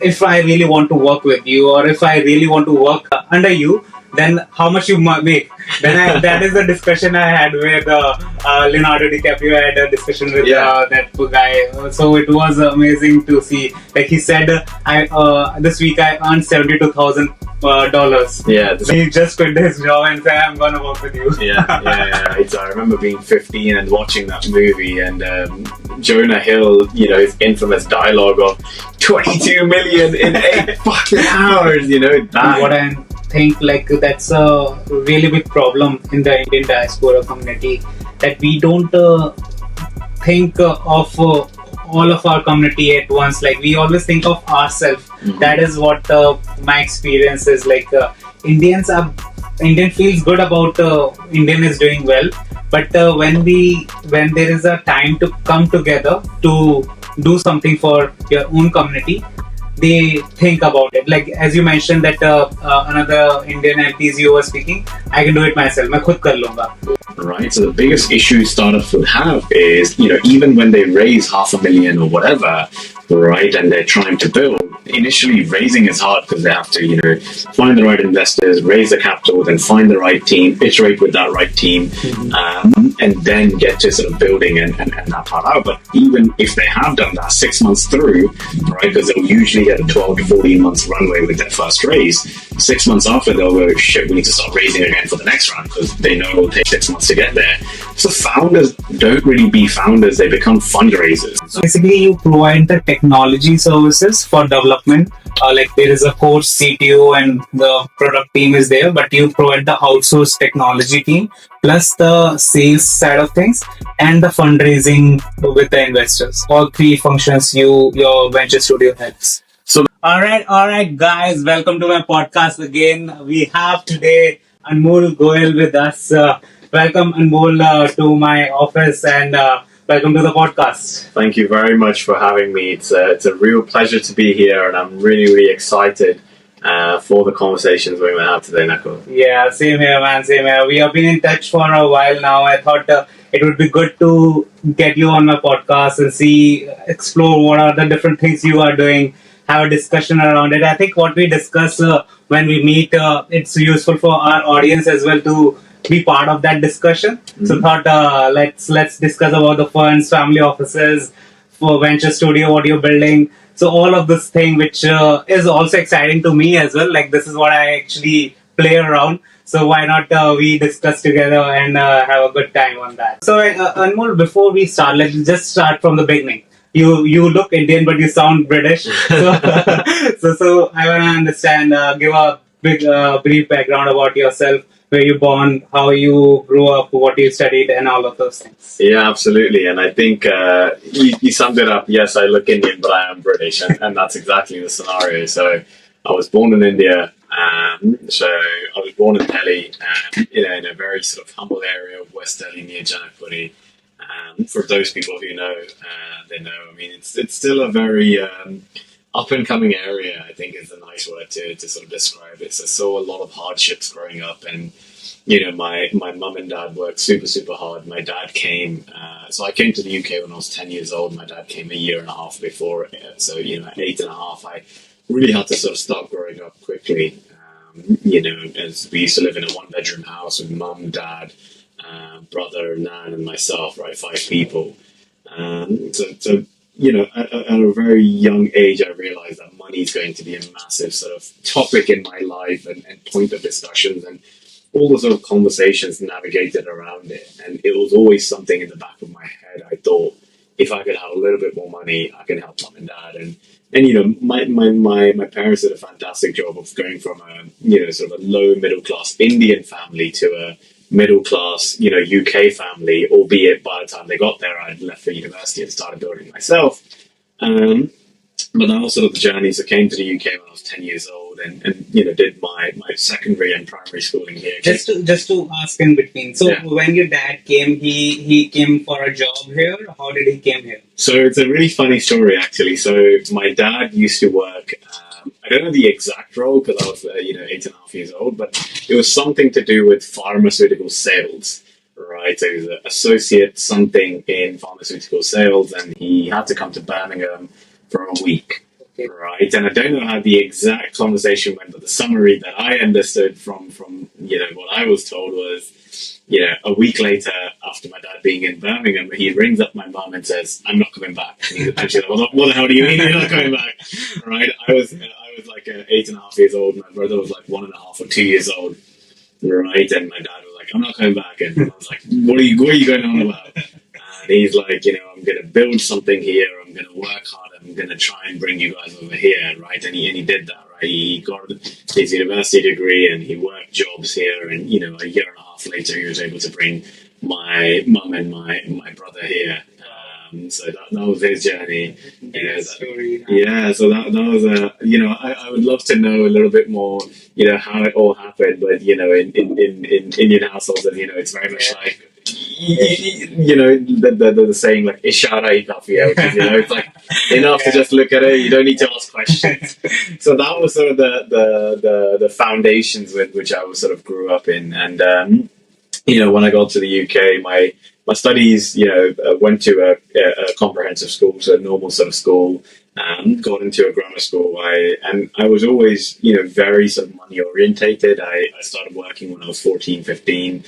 if I really want to work with you, or if I really want to work under you, then how much you make? That is the discussion I had with Leonardo DiCaprio. I had a discussion with that guy. So it was amazing to see. Like he said, I this week I earned $72,000. Yeah. He just quit his job and said, "I'm gonna work with you." Yeah. I remember being 15 and watching that movie, and Jonah Hill, his infamous dialogue of 22 million in 8 fucking hours. What I think, like, that's a really big problem in the Indian diaspora community, that we don't think of all of our community at once. Like, we always think of ourselves. Mm-hmm. That is what my experience is. Like, Indian feels good about Indian is doing well, but when there is a time to come together to do something for your own community, they think about it. Like, as you mentioned that another Indian MPs you were speaking, I can do it myself. मैं खुद कर लूँगा. Right. So the biggest issue startups would have is, even when they raise $500,000 or whatever, right, and they're trying to build, initially raising is hard because they have to, find the right investors, raise the capital, then find the right team, iterate with that right team, and then get to sort of building and that part out. But even if they have done that 6 months through, right, because they'll usually get a 12 to 14 months runway with their first raise, 6 months after they'll go, shit, we need to start raising again for the next round because they know it'll take 6 months to get there. So founders don't really be founders, they become fundraisers. So basically you provide the technology services for development. Like, there is a core CTO and the product team is there, but you provide the outsourced technology team plus the sales side of things and the fundraising with the investors. All three functions your venture studio helps. So all right guys, welcome to my podcast again. We have today Anmol Goel with us. Welcome, Anmol, to my office, and welcome to the podcast. Thank you very much for having me. It's a real pleasure to be here, and I'm really, really excited for the conversations we're going to have today, Nakul. Yeah, same here, man. Same here. We have been in touch for a while now. I thought it would be good to get you on my podcast and explore what are the different things you are doing, have a discussion around it. I think what we discuss when we meet, it's useful for our audience as well to be part of that discussion. Mm-hmm. So thought let's discuss about the funds, family offices, for venture studio, what you're building. So all of this thing, which is also exciting to me as well. Like, this is what I actually play around. So why not we discuss together and have a good time on that. So Anmol, before we start, let's just start from the beginning. You look Indian, but you sound British. So I want to understand, give a big brief background about yourself. Where you born, how you grew up, what you studied, and all of those things. Yeah, absolutely. And I think you summed it up. Yes, I look Indian, but I am British, and that's exactly the scenario. So I was born in India. So I was born in Delhi, in a very sort of humble area of West Delhi near Janakpuri. For those people who know, they know. I mean, it's still a very up and coming area, I think, is a nice word to sort of describe it. So I saw a lot of hardships growing up, and my mum and dad worked super, super hard. My dad came, so I came to the UK when I was 10 years old. My dad came a year and a half before. So, at 8.5, I really had to sort of start growing up quickly. As we used to live in a 1-bedroom house with mum, dad, brother, nan, and myself, right? 5 people. So at a very young age, I realized that money is going to be a massive sort of topic in my life and point of discussions, and all the sort of conversations navigated around it. And it was always something in the back of my head. I thought, if I could have a little bit more money, I can help mom and dad. And my parents did a fantastic job of going from a sort of a low middle class Indian family to a middle class UK family, albeit by the time they got there I'd left for university and started building myself. But that was sort of the journey. So I came to the UK when I was 10 years old and did my secondary and primary schooling here. Just to ask in between. So when your dad came, he came for a job here. How did he came here? So it's a really funny story, actually. So my dad used to work, I don't know the exact role because I was 8.5 years old, but it was something to do with pharmaceutical sales. Right, so he was an associate something in pharmaceutical sales, and he had to come to Birmingham for a week. right? And I don't know how the exact conversation went, but the summary that I understood from what I was told was, a week later, after my dad being in Birmingham, he rings up my mum and says, "I'm not coming back." And she's like, "What the hell do you mean you're not coming back?" Right? I was like 8.5 years old. My brother was like 1.5 or 2 years old. Right? And my dad was like, "I'm not coming back." And I was like, what are you going on about? And he's like, I'm going to build something here. I'm going to work hard. I'm going to try and bring you guys over here, right? And he did that, right? He got his university degree and he worked jobs here. And, a year and a half later, he was able to bring my mum and my brother here. So that was his journey. Yeah, so that was I would love to know a little bit more, how it all happened. But in Indian households, it's very much like the saying like ishara hi kafi hai, which is, it's like enough to just look at it. You don't need to ask questions. So that was sort of the foundations with which I was sort of grew up in. And when I got to the UK, my studies, went to a comprehensive school, so a normal sort of school. Got into a grammar school. I was always, very sort of money orientated. I started working when I was 14, 15,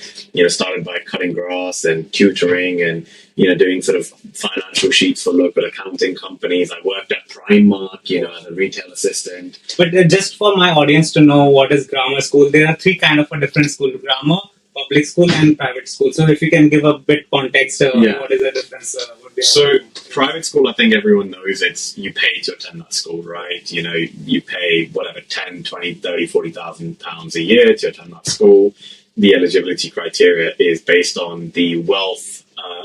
started by cutting grass and tutoring and, doing sort of financial sheets for local accounting companies. I worked at Primark, as a retail assistant. But just for my audience to know what is grammar school, there are three kind of a different school: grammar, public school, and private school. So if you can give a bit context, what is the difference? So private school, I think everyone knows you pay to attend that school, right? You pay whatever, 10, 20, 30, 40,000 pounds a year to attend that school. The eligibility criteria is based on the wealth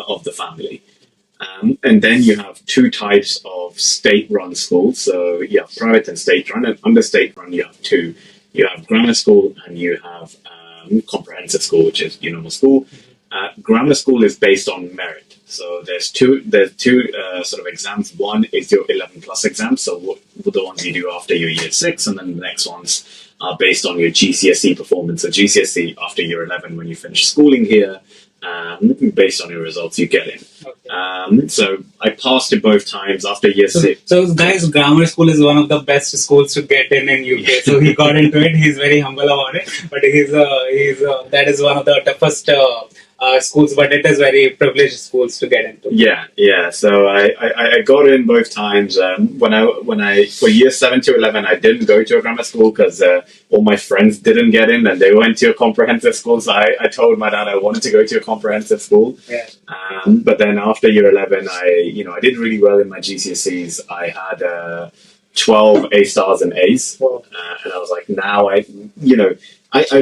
of the family. And then you have two types of state-run schools. So you have private and state-run. And under state-run, you have two. You have grammar school and you have comprehensive school, which is your normal school. Grammar school is based on merit. So there's two sort of exams. One is your 11 plus exams, so the ones you do after your year 6, and then the next ones are based on your GCSE performance. So GCSE after year 11, when you finish schooling here, based on your results, you get in. Okay. So I passed it both times after year 6. So guys, grammar school is one of the best schools to get in UK. So he got into it. He's very humble about it, but that is one of the toughest schools, but it is very privileged schools to get into. Yeah. So I got in both times. When I for year 7 to 11, I didn't go to a grammar school because all my friends didn't get in, and they went to a comprehensive school. So I told my dad I wanted to go to a comprehensive school. Yeah. But then after year 11, I did really well in my GCSEs. I had 12 A stars and A's, and I was like, now I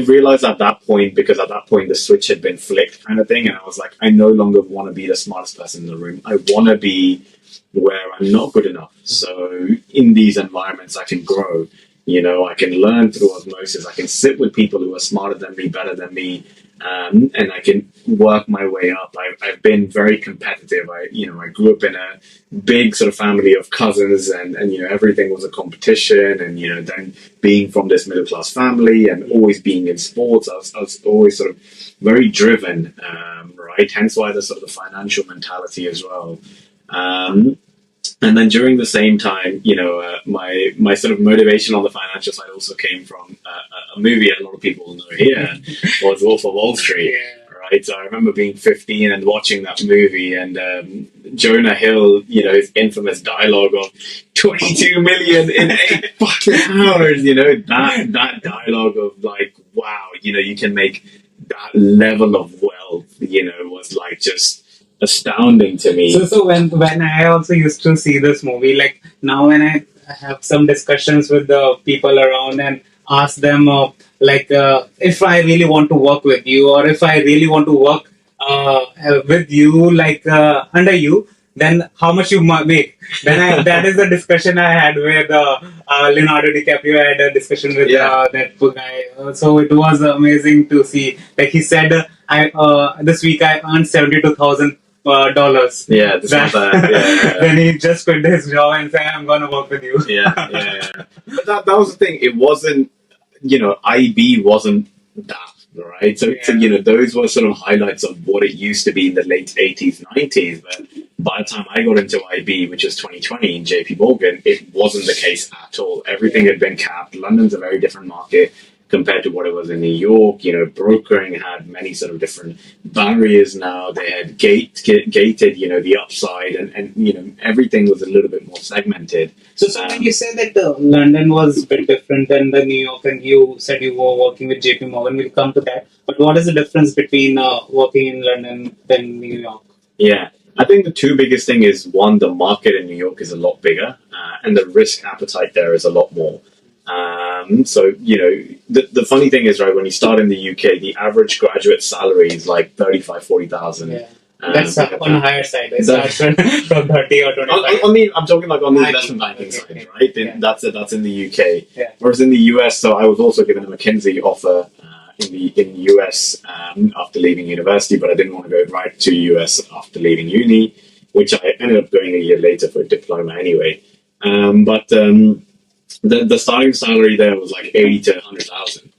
realized at that point, because at that point the switch had been flicked kind of thing, and I was like, I no longer want to be the smartest person in the room. I want to be where I'm not good enough. So in these environments, I can grow. I can learn through osmosis. I can sit with people who are smarter than me, better than me, and I can work my way up. I've been very competitive. I grew up in a big sort of family of cousins, and everything was a competition. And then being from this middle class family and always being in sports, I was always sort of very driven, right? Hence why there's sort of the financial mentality as well. And then during the same time, my sort of motivation on the financial side also came from a movie a lot of people know here, was Wolf of Wall Street. Yeah. Right? So I remember being 15 and watching that movie, and Jonah Hill, his infamous dialogue of 22 million in 8 fucking hours, that dialogue of like, wow, you can make that level of wealth, was like just astounding to me. So when I also used to see this movie, like now when I have some discussions with the people around and ask them if I really want to work with you, or if I really want to work with you, like under you, then how much you make? Then that is the discussion I had with Leonardo DiCaprio. I had a discussion with that guy. So it was amazing to see. Like he said, this week I earned $72,000. Yeah, that's not bad. Yeah. Then he just quit his job and said, I'm going to work with you. Yeah. But that was the thing. It wasn't, IB wasn't that right? So those were sort of highlights of what it used to be in the late 80s, 90s. But by the time I got into IB, which was 2020 in JP Morgan, it wasn't the case at all. Everything had been capped. London's a very different market compared to what it was in New York. Brokering had many sort of different barriers now. They had gated, the upside, and everything was a little bit more segmented. So when you say that London was a bit different than the New York, and you said you were working with JP Morgan, we'll come to that. But what is the difference between working in London than New York? Yeah, I think the two biggest thing is, one, the market in New York is a lot bigger, and the risk appetite there is a lot more. The funny thing is, right, when you start in the UK, the average graduate salary is like 40,000. Yeah. That's on the higher side. It starts from 30 or 25. I mean, I'm talking like on the investment banking side, right? Yeah. That's in the UK. Yeah. Whereas in the US, so I was also given a McKinsey offer in the US after leaving university, but I didn't want to go right to US after leaving uni, which I ended up going a year later for a diploma anyway. The starting salary there was like 80 to 100,000.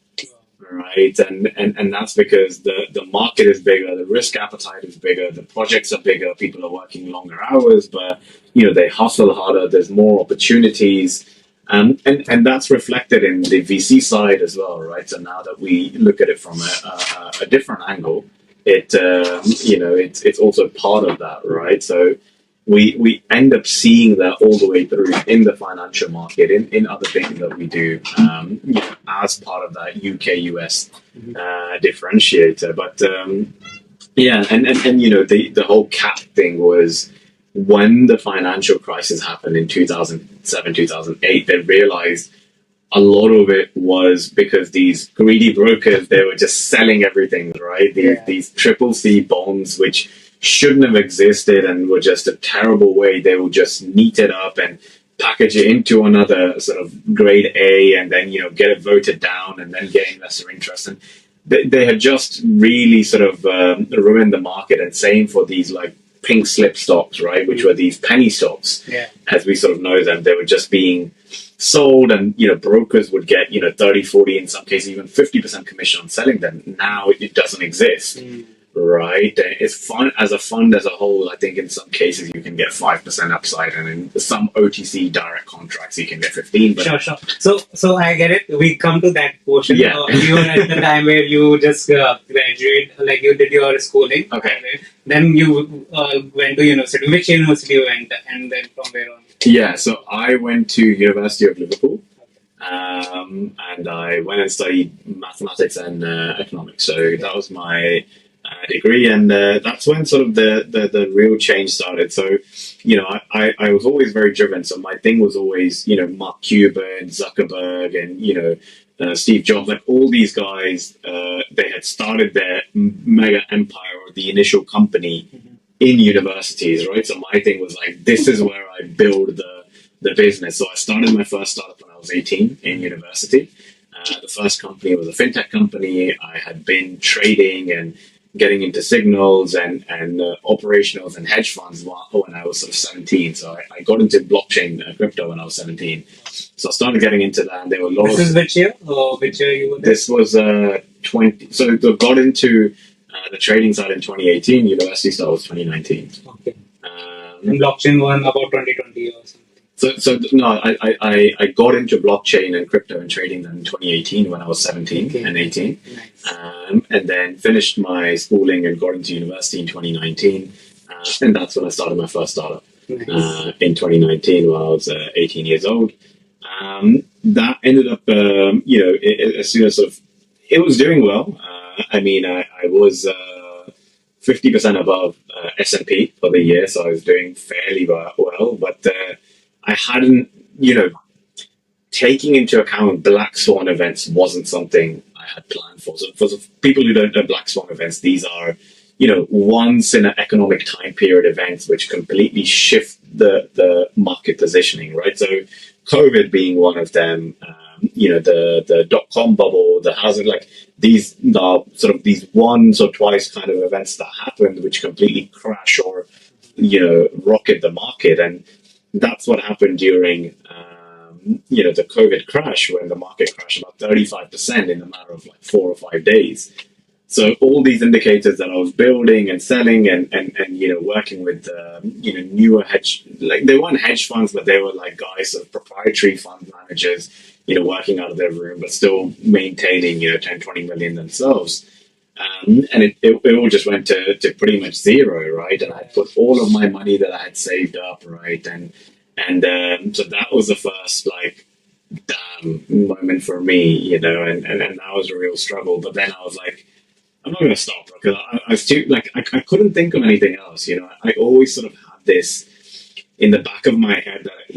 Right, and that's because the market is bigger, the risk appetite is bigger, the projects are bigger, people are working longer hours, but they hustle harder. There's more opportunities, and that's reflected in the VC side as well, right? So now that we look at it from a different angle, it's also part of that, right? So we end up seeing that all the way through in the financial market, in other things that we do, as part of that UK-US differentiator. But the whole cap thing was when the financial crisis happened in 2007, 2008. They realized a lot of it was because these greedy brokers, they were just selling everything, right? These triple C bonds, which shouldn't have existed and were just a terrible way. They will just neat it up and package it into another sort of grade A, and then get it voted down and then get investor interest. And they had just really sort of ruined the market. And same for these like pink slip stocks, right, which were these penny stocks, as we sort of know them. They were just being sold, and brokers would get 30, 40, in some cases even 50% commission on selling them. Now it doesn't exist. Right, it's fun as a fund as a whole. I think in some cases you can get 5% upside, and in some OTC direct contracts you can get 15. But Sure. So I get it. We come to that portion. Yeah. You were at the time where you just graduate, like you did your schooling. Okay. Then you went to university. Which university you went, and then from where on? Yeah, so I went to University of Liverpool, and I went and studied mathematics and economics. So that was my degree, and that's when sort of the real change started. So I was always very driven, so my thing was always Mark Cuban, Zuckerberg, and Steve Jobs, like all these guys. They had started their mega empire, or the initial company, in universities, right? So my thing was like, this is where I build the business. So I started my first startup when I was 18 in university. The first company was a fintech company. I had been trading and getting into signals and operationals and hedge funds when I was sort of 17. So I got into blockchain crypto when I was 17. So I started getting into that, and there were a lot of... This is which year? Which year you were there? This was 20... So I got into the trading side in 2018. University start was 2019. Okay. And blockchain won about 2020 or something. I got into blockchain and crypto and trading then in 2018 when I was 17 and 18. Nice. And then finished my schooling and got into university in 2019. And that's when I started my first startup. Nice. In 2019 when I was 18 years old. That ended up, as soon as sort of, it was doing well. I was 50% above S&P for the year, so I was doing fairly well. But I hadn't, taking into account black swan events wasn't something I had planned for. So for people who don't know black swan events, these are, once in an economic time period events which completely shift the market positioning, right? So COVID being one of them, the dot-com bubble, the housing, like these are sort of these once or twice kind of events that happened which completely crash or, rocket the market. And that's what happened during the COVID crash, when the market crashed about 35% in a matter of like 4 or 5 days. So all these indicators that I was building and selling and working with newer they weren't hedge funds, but they were like guys of proprietary fund managers, working out of their room, but still maintaining 10, 20 million themselves. And it all just went to pretty much zero, right? And I put all of my money that I had saved up, right? And so that was the first like damn moment for me, and that was a real struggle. But then I was like, I'm not going to stop, because I was too, like, I couldn't think of anything else. I always sort of had this in the back of my head that,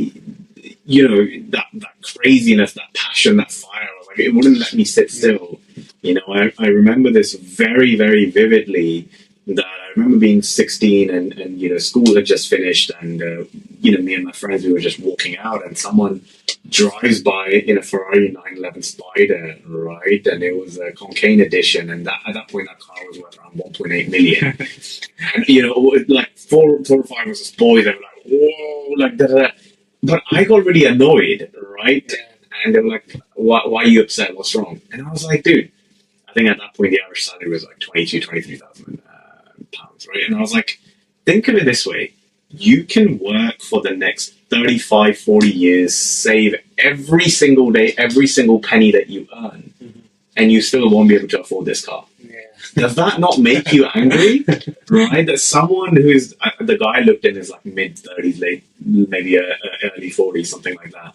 that craziness, that passion, that fire. Like, it wouldn't let me sit still. I remember this very, very vividly. That I remember being 16 and school had just finished, and me and my friends, we were just walking out, and someone drives by in a Ferrari 911 Spider, right? And it was a Concane edition, and at that point that car was worth around 1.8 million. And like four or five of us boys, they were like, whoa, like da. But I got really annoyed, right? And they were like, why are you upset? What's wrong? And I was like, dude, I think at that point the average salary was like 23,000 pounds, right? And I was like, think of it this way: you can work for the next 35, 40 years, save every single day, every single penny that you earn, and you still won't be able to afford this car. Does that not make you angry? Right? That someone who's the guy looked in his like mid 30s, late maybe early 40s, something like that.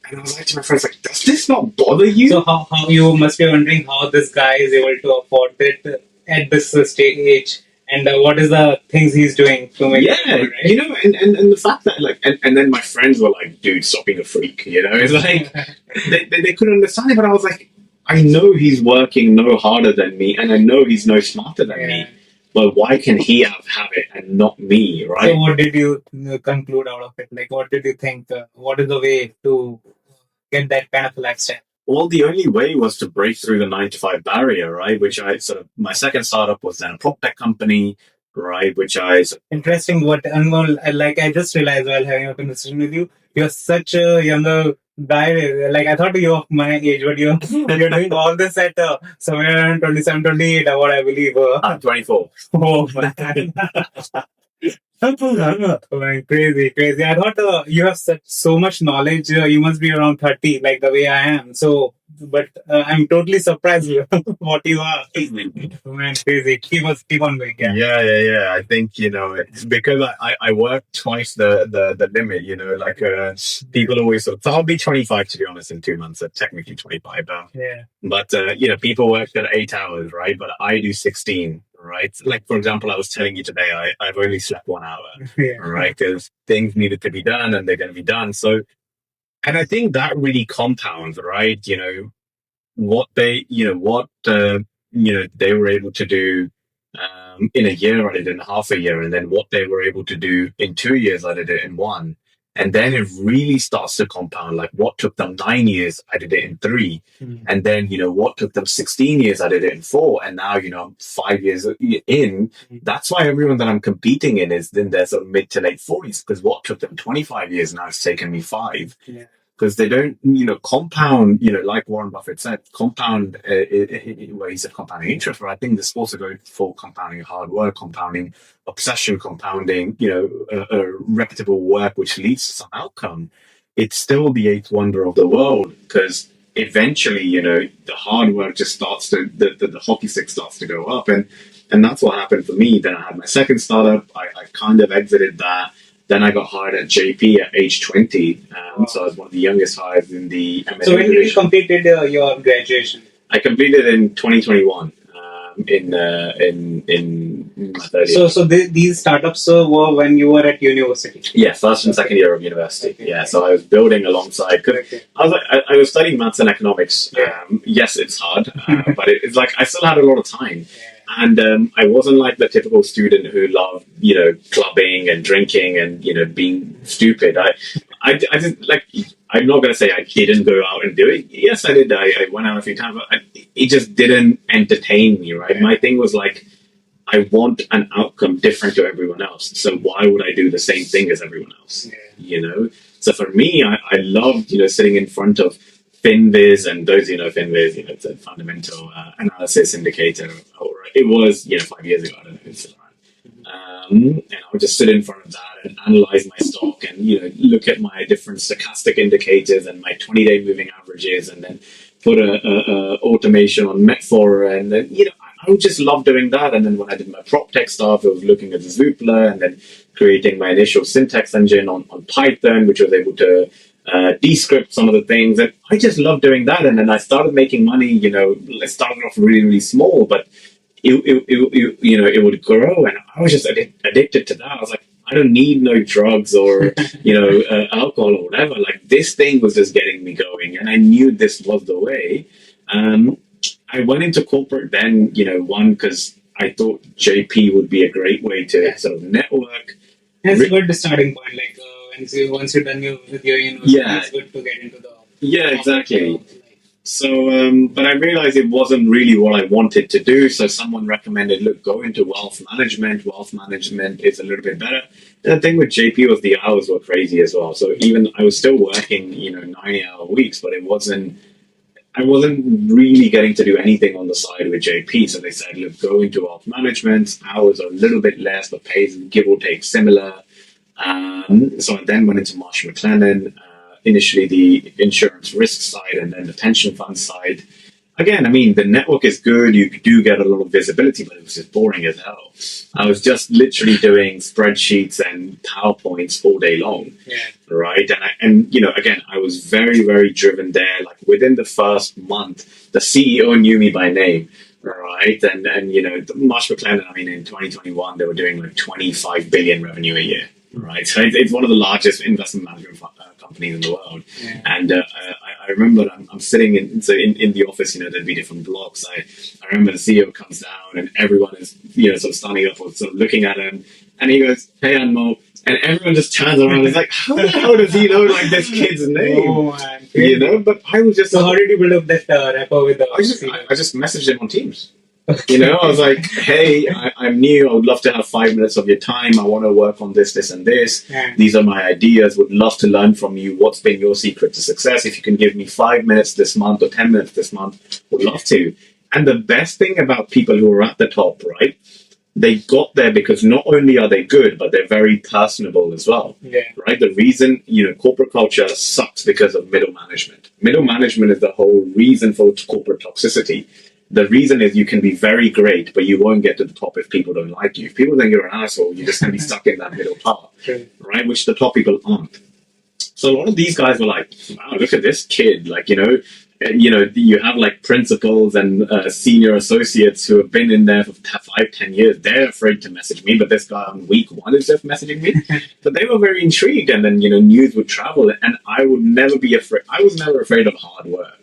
And I was like to my friends, like, does this not bother you? So how you must be wondering how this guy is able to afford it at this stage, and what is the things he's doing to make it afford, right? And the fact that like, and then my friends were like, dude, stop being a freak, it's like they couldn't understand it, but I was like, I know he's working no harder than me, and I know he's no smarter than me, but why can he have it and not me, right? So what did you conclude out of it? Like, what did you think? What is the way to get that kind of lifestyle? Well, the only way was to break through the 9 to 5 barrier, right? Which my second startup was then a prop tech company, right? Interesting. What Anmol, like I just realized while having a conversation with you, you're such a younger guy. Like I thought you're of my age, but you're doing all this at somewhere around 27, 28, what I believe. I'm 24. Oh man. Oh, man, crazy. I thought you have so much knowledge. You must be around 30, like the way I am. So, but I'm totally surprised what you are. Oh, man, crazy. Keep on going. Yeah. I think it's because I work twice the limit. People always so I'll be 25 to be honest in 2 months. So technically 25 now. Yeah. But people work at 8 hours, right? But I do 16. Right, like for example, I was telling you today, I've only slept 1 hour, right? Because things needed to be done, and they're going to be done. So, and I think that really compounds, right? What they were able to do in a year, I did it in half a year, and then what they were able to do in 2 years, I did it in 1. And then it really starts to compound. Like what took them 9 years, I did it in 3. And then, what took them 16 years, I did it in 4. And now, I'm 5 years in. That's why everyone that I'm competing in is in their sort of mid to late 40s, because what took them 25 years now has taken me 5. Because they don't, compound, like Warren Buffett said, compound, where he said compounding interest, but I think this also goes for compounding hard work, compounding obsession, compounding, a reputable work which leads to some outcome. It's still the eighth wonder of the world, because eventually, the hard work just starts to, the hockey stick starts to go up. And that's what happened for me. Then I had my second startup. I kind of exited that. Then I got hired at JP at age 20. So I was one of the youngest hires in the M&A So when did you division. completed your graduation? I completed in 2021 in my third year. So these startups were when you were at university? Yeah, first and second year of university. Okay. Yeah, so I was building alongside. Cause I was I was studying maths and economics. Yes, it's hard, but it's like I still had a lot of time. And I wasn't like the typical student who loved, clubbing and drinking and, being stupid. I didn't like, I'm not going to say I didn't go out and do it. Yes, I did. I went out a few times, but it just didn't entertain me, right? My thing was like, I want an outcome different to everyone else. So why would I do the same thing as everyone else? So for me, I loved, sitting in front of FinViz, and those, FinViz, it's a fundamental analysis indicator. Or it was, 5 years ago. I don't know if it's still around. And I would just sit in front of that and analyze my stock and, look at my different stochastic indicators and my 20-day moving averages, and then put a automation on Metfor. And then, I would just love doing that. And then when I did my prop tech stuff, I was looking at Zoopla and then creating my initial syntax engine on Python, which was able to descript some of the things. And I just love doing that. And then I started making money. I started off really, really small, but it would grow, and I was just addicted to that. I was like, I don't need no drugs or alcohol or whatever. Like, this thing was just getting me going, and I knew this was the way. I went into corporate then, one, because I thought JP would be a great way to sort of network. That's a good starting point. Like once you're done with your university, it's good to get into the exactly. So, but I realized it wasn't really what I wanted to do. So someone recommended, look, go into wealth management. Wealth management is a little bit better. And the thing with JP was the hours were crazy as well. So even I was still working, 90-hour weeks, but I wasn't really getting to do anything on the side with JP. So they said, look, go into wealth management. Hours are a little bit less, but pays give or take similar. So I then went into Marsh McLennan. Initially the insurance risk side and then the pension fund side. Again, I mean, the network is good. You do get a lot of visibility, but it was just boring as hell. I was just literally doing spreadsheets and PowerPoints all day long. Right. And again, I was very, very driven there. Like within the first month, the CEO knew me by name. Right. And Marsh McLennan, I mean, in 2021, they were doing like 25 billion revenue a year. Right. So it's one of the largest investment management companies in the world. And I remember I'm sitting in the office, there'd be different blocks. I remember the CEO comes down and everyone is, sort of standing up or sort of looking at him. And he goes, "Hey, Anmol." And everyone just turns around and is like, how the hell does he know like this kid's name? Oh, man. But I was just... So how did you build up that rapport with the I just messaged him on Teams. I was like, hey, I'm new. I would love to have 5 minutes of your time. I want to work on this, this, and this. These are my ideas. Would love to learn from you. What's been your secret to success? If you can give me 5 minutes this month or 10 minutes this month, would love to. And the best thing about people who are at the top, right? They got there because not only are they good, but they're very personable as well. Right? The reason, corporate culture sucks because of middle management. Middle management is the whole reason for corporate toxicity. The reason is you can be very great, but you won't get to the top if people don't like you. If people think you're an asshole, you're just going to be stuck in that middle part, right? Which the top people aren't. So a lot of these guys were like, wow, look at this kid. Like, you have like principals and senior associates who have been in there for 5-10 years. They're afraid to message me, but this guy on week 1 is just messaging me. So they were very intrigued, and then, news would travel, and I would never be afraid. I was never afraid of hard work.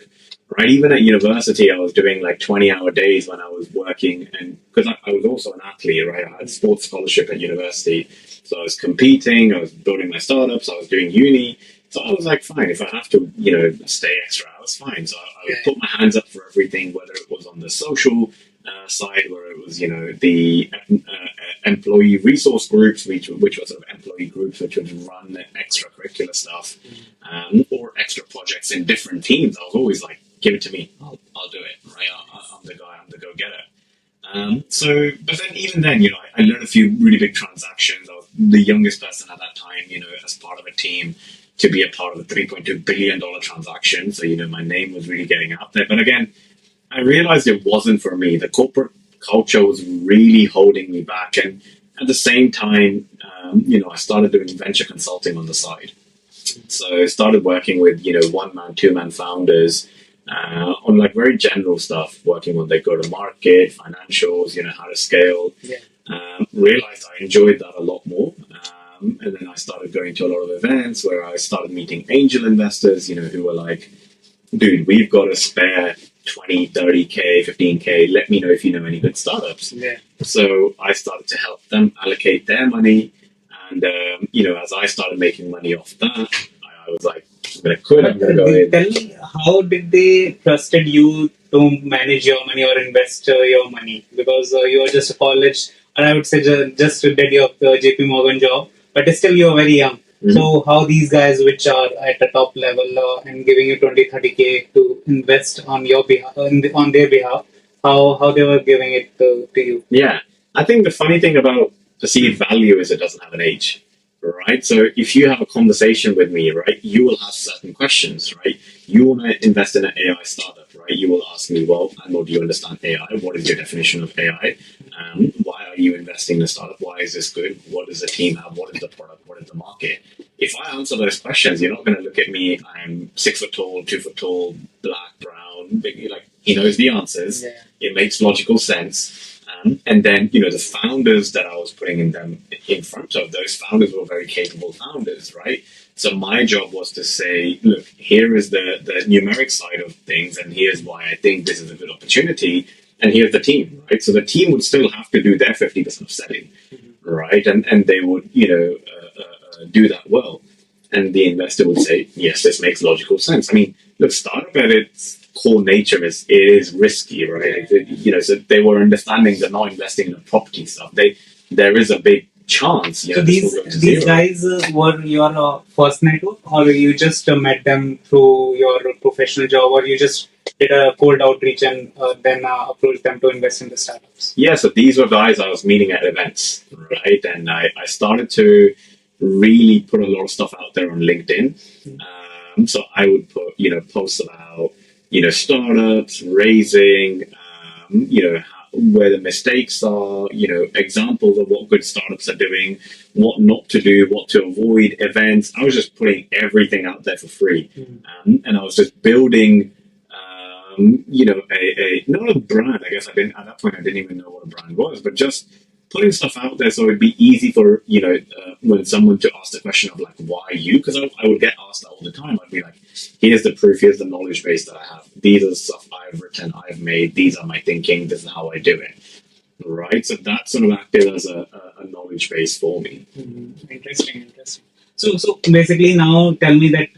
Right, even at university, I was doing like 20-hour days when I was working, and because I was also an athlete, right? I had sports scholarship at university, so I was competing, I was building my startups, I was doing uni. So I was like, fine, if I have to, stay extra hours, fine. So I would put my hands up for everything, whether it was on the social side, where it was, the employee resource groups, which were sort of employee groups which would run extracurricular stuff, or extra projects in different teams. I was always like, give it to me, I'll do it, right? I'm the guy, I'm the go-getter. But then even then, I learned a few really big transactions. I was the youngest person at that time, as part of a team to be a part of a $3.2 billion transaction. So, my name was really getting out there. But again, I realized it wasn't for me. The corporate culture was really holding me back. And at the same time, I started doing venture consulting on the side. So I started working with, one-man, two-man founders, on like very general stuff, working on their go-to-market, financials, how to scale. Realized I enjoyed that a lot more. And then I started going to a lot of events where I started meeting angel investors, who were like, dude, we've got a spare 20, 30K, 15K. Let me know if you know any good startups. So I started to help them allocate their money. And, as I started making money off that, I was like, I'm going to quit. I'm going to go in. Tell me, how did they trusted you to manage your money or invest your money? Because you were just a college, and I would say just did your JP Morgan job, but still you were very young. So how these guys, which are at the top level and giving you 20-30K to invest on your behalf, on their behalf, how they were giving it to you? Yeah, I think the funny thing about perceived value is it doesn't have an age, right? So if you have a conversation with me, right, you will have certain questions, right? You want to invest in an AI startup, right? You will ask me, well, Anmol, do you understand AI? What is your definition of AI? Why are you investing in a startup? Why is this good? What does the team have? What is the product? What is the market? If I answer those questions, you're not going to look at me. I'm 6 foot tall, 2 foot tall, black, brown. Like he knows the answers. Yeah. It makes logical sense. And then, the founders that I was putting them in front of, those founders were very capable founders, right? So my job was to say, look, here is the numeric side of things, and here's why I think this is a good opportunity, and here's the team, right? So the team would still have to do their 50% of selling, right? And they would, do that well. And the investor would say, yes, this makes logical sense. I mean, look, startup at its core nature is risky, right? So they were understanding they're not investing in the property stuff. There is a big chance. So these guys were your first network, or you just met them through your professional job, or you just did a cold outreach and then approached them to invest in the startups? Yeah, so these were guys I was meeting at events, right? And I started to really put a lot of stuff out there on LinkedIn. So I would put, posts about, startups, raising, where the mistakes are, examples of what good startups are doing, what not to do, what to avoid, events. I was just putting everything out there for free. And I was just building, not a brand, I guess at that point I didn't even know what a brand was, but just putting stuff out there so it'd be easy for, when someone to ask the question of like, why you? Because I would get asked that all the time. I'd be like, here's the proof, here's the knowledge base that I have. These are the stuff I've written, I've made, these are my thinking, this is how I do it. Right? So that sort of acted as a knowledge base for me. Interesting. So basically now tell me that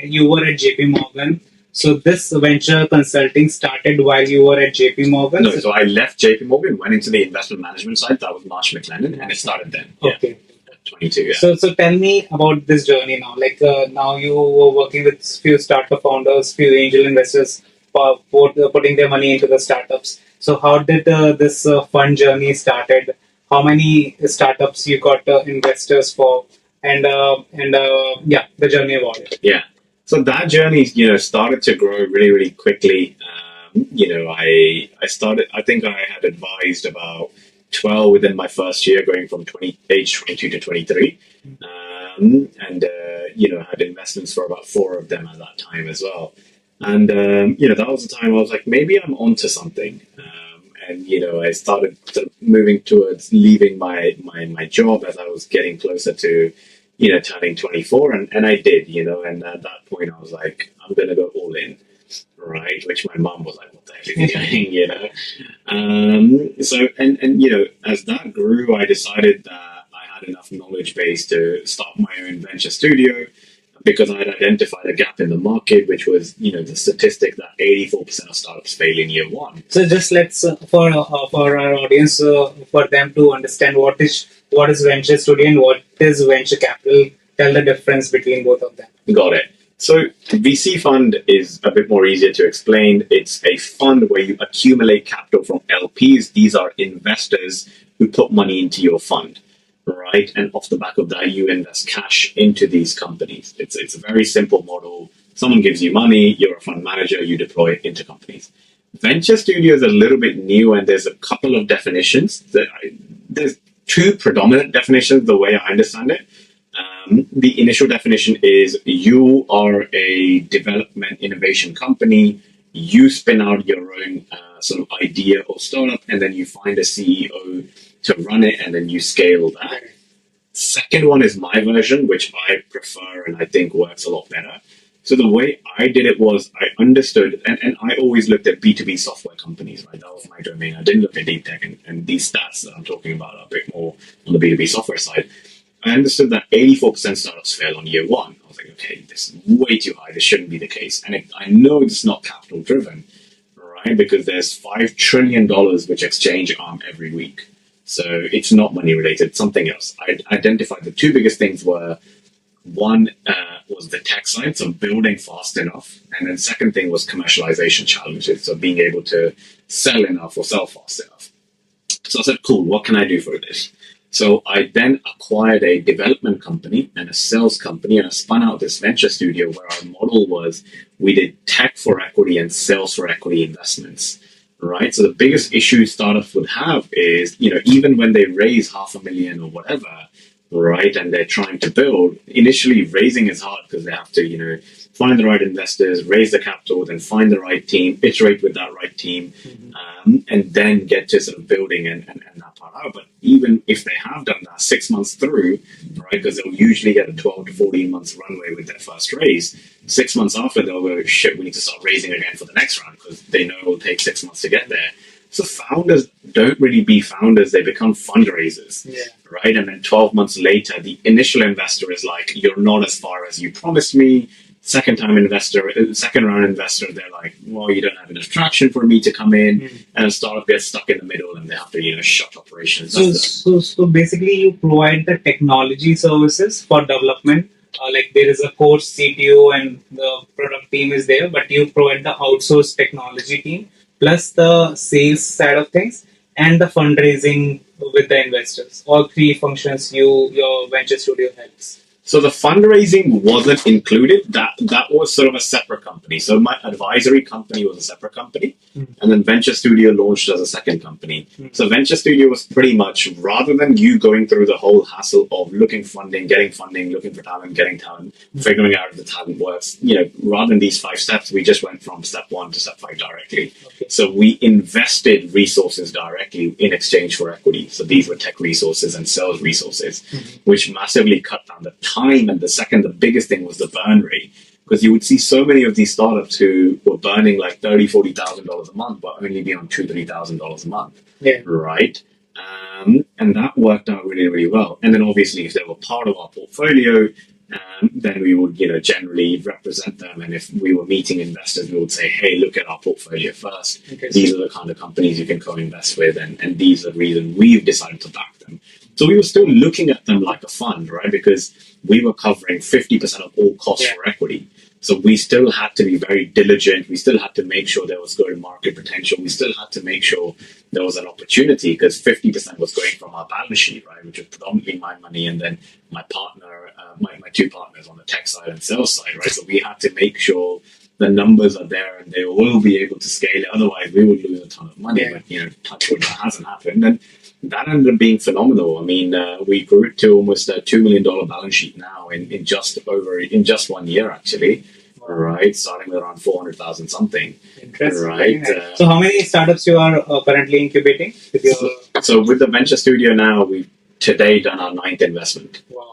you were at JP Morgan. So this venture consulting started while you were at JP Morgan? No, so I left JP Morgan, went into the investment management side. That was Marsh McLennan, and it started then. Okay. Yeah, 22, yeah. So tell me about this journey now. Like now you were working with few startup founders, few angel investors, putting their money into the startups. So how did this fund journey started? How many startups you got investors for? And the journey about it. Yeah. So that journey, started to grow really, really quickly. I think I had advised about 12 within my first year, going from age 22 to 23. Had investments for about 4 of them at that time as well. And, that was the time I was like, maybe I'm onto something. I started sort of moving towards leaving my job as I was getting closer to, turning 24, and I did, and at that point I was like, I'm going to go all in, right? Which my mom was like, what the hell are you doing, So, as that grew, I decided that I had enough knowledge base to start my own venture studio, because I had identified a gap in the market, which was, the statistic that 84% of startups fail in year 1. So just let's, for our audience, for them to understand what is venture studio and what is venture capital, tell the difference between both of them. Got it. So VC fund is a bit more easier to explain. It's a fund where you accumulate capital from LPs. These are investors who put money into your fund. Right, and off the back of that, you invest cash into these companies. It's a very simple model. Someone gives you money, you're a fund manager, you deploy it into companies. Venture studio is a little bit new, and there's a couple of definitions. There's 2 predominant definitions, the way I understand it. The initial definition is you are a development innovation company. You spin out your own sort of idea or startup, and then you find a CEO to run it, and then you scale that. Second one is my version, which I prefer and I think works a lot better. So the way I did it was I understood, and I always looked at B2B software companies, right? That was my domain. I didn't look at deep tech, and these stats that I'm talking about are a bit more on the B2B software side. I understood that 84% startups fail on year 1. I was like, okay, this is way too high. This shouldn't be the case. And I know it's not capital driven, right? Because there's $5 trillion which exchange arm every week. So it's not money related, it's something else. I identified the 2 biggest things were, One was the tech side, so building fast enough. And then second thing was commercialization challenges, so being able to sell enough or sell fast enough. So I said, cool, what can I do for this? So I then acquired a development company and a sales company, and I spun out this venture studio where our model was we did tech for equity and sales for equity investments, right? So the biggest issue startups would have is, even when they raise $500,000 or whatever, right, and they're trying to build, initially raising is hard because they have to, find the right investors, raise the capital, then find the right team, iterate with that right team, and then get to sort of building and that part out. But even if they have done that 6 months through, right, because they'll usually get a 12 to 14 months runway with their first raise, 6 months after they'll go, shit, we need to start raising again for the next round because they know it will take 6 months to get there. So founders don't really be founders, they become fundraisers, right? And then 12 months later, the initial investor is like, you're not as far as you promised me. Second round investor, they're like, well, you don't have enough traction for me to come in. And a startup gets stuck in the middle and they have to, shut operations. So basically you provide the technology services for development. Like there is a core CTO and the product team is there, but you provide the outsourced technology team plus the sales side of things and the fundraising with the investors. All three functions your venture studio helps. So the fundraising wasn't included. That was sort of a separate company. So my advisory company was a separate company, and then Venture Studio launched as a second company. So Venture Studio was pretty much, rather than you going through the whole hassle of looking for funding, looking for talent, getting talent, figuring out if the talent works, rather than these 5 steps, we just went from step 1 to step 5 directly. Okay. So we invested resources directly in exchange for equity. So these were tech resources and sales resources, which massively cut down the time. And the biggest thing was the burn rate, because you would see so many of these startups who were burning like $30,000-$40,000 a month, but only be on $2,000-$3,000 a month, right? And that worked out really, really well. And then obviously, if they were part of our portfolio, then we would, generally represent them. And if we were meeting investors, we would say, hey, look at our portfolio first. Okay. These are the kind of companies you can co-invest with, and these are the reasons we've decided to back them. So we were still looking at them like a fund, right? Because we were covering 50% of all costs for equity. So we still had to be very diligent. We still had to make sure there was go-to-market potential. We still had to make sure there was an opportunity, because 50% was going from our balance sheet, right, which was predominantly my money, and then my partner, my 2 partners on the tech side and sales side, right? So we had to make sure the numbers are there and they will be able to scale it. Otherwise, we would lose a ton of money. But, touch wood, that hasn't happened. And that ended up being phenomenal. I mean, we grew it to almost a $2 million balance sheet now in just 1 year, actually. Right, starting with around 400,000 something. Interesting. Right. So, how many startups you are currently incubating? So with the venture studio now, we've today done our 9th investment. Wow.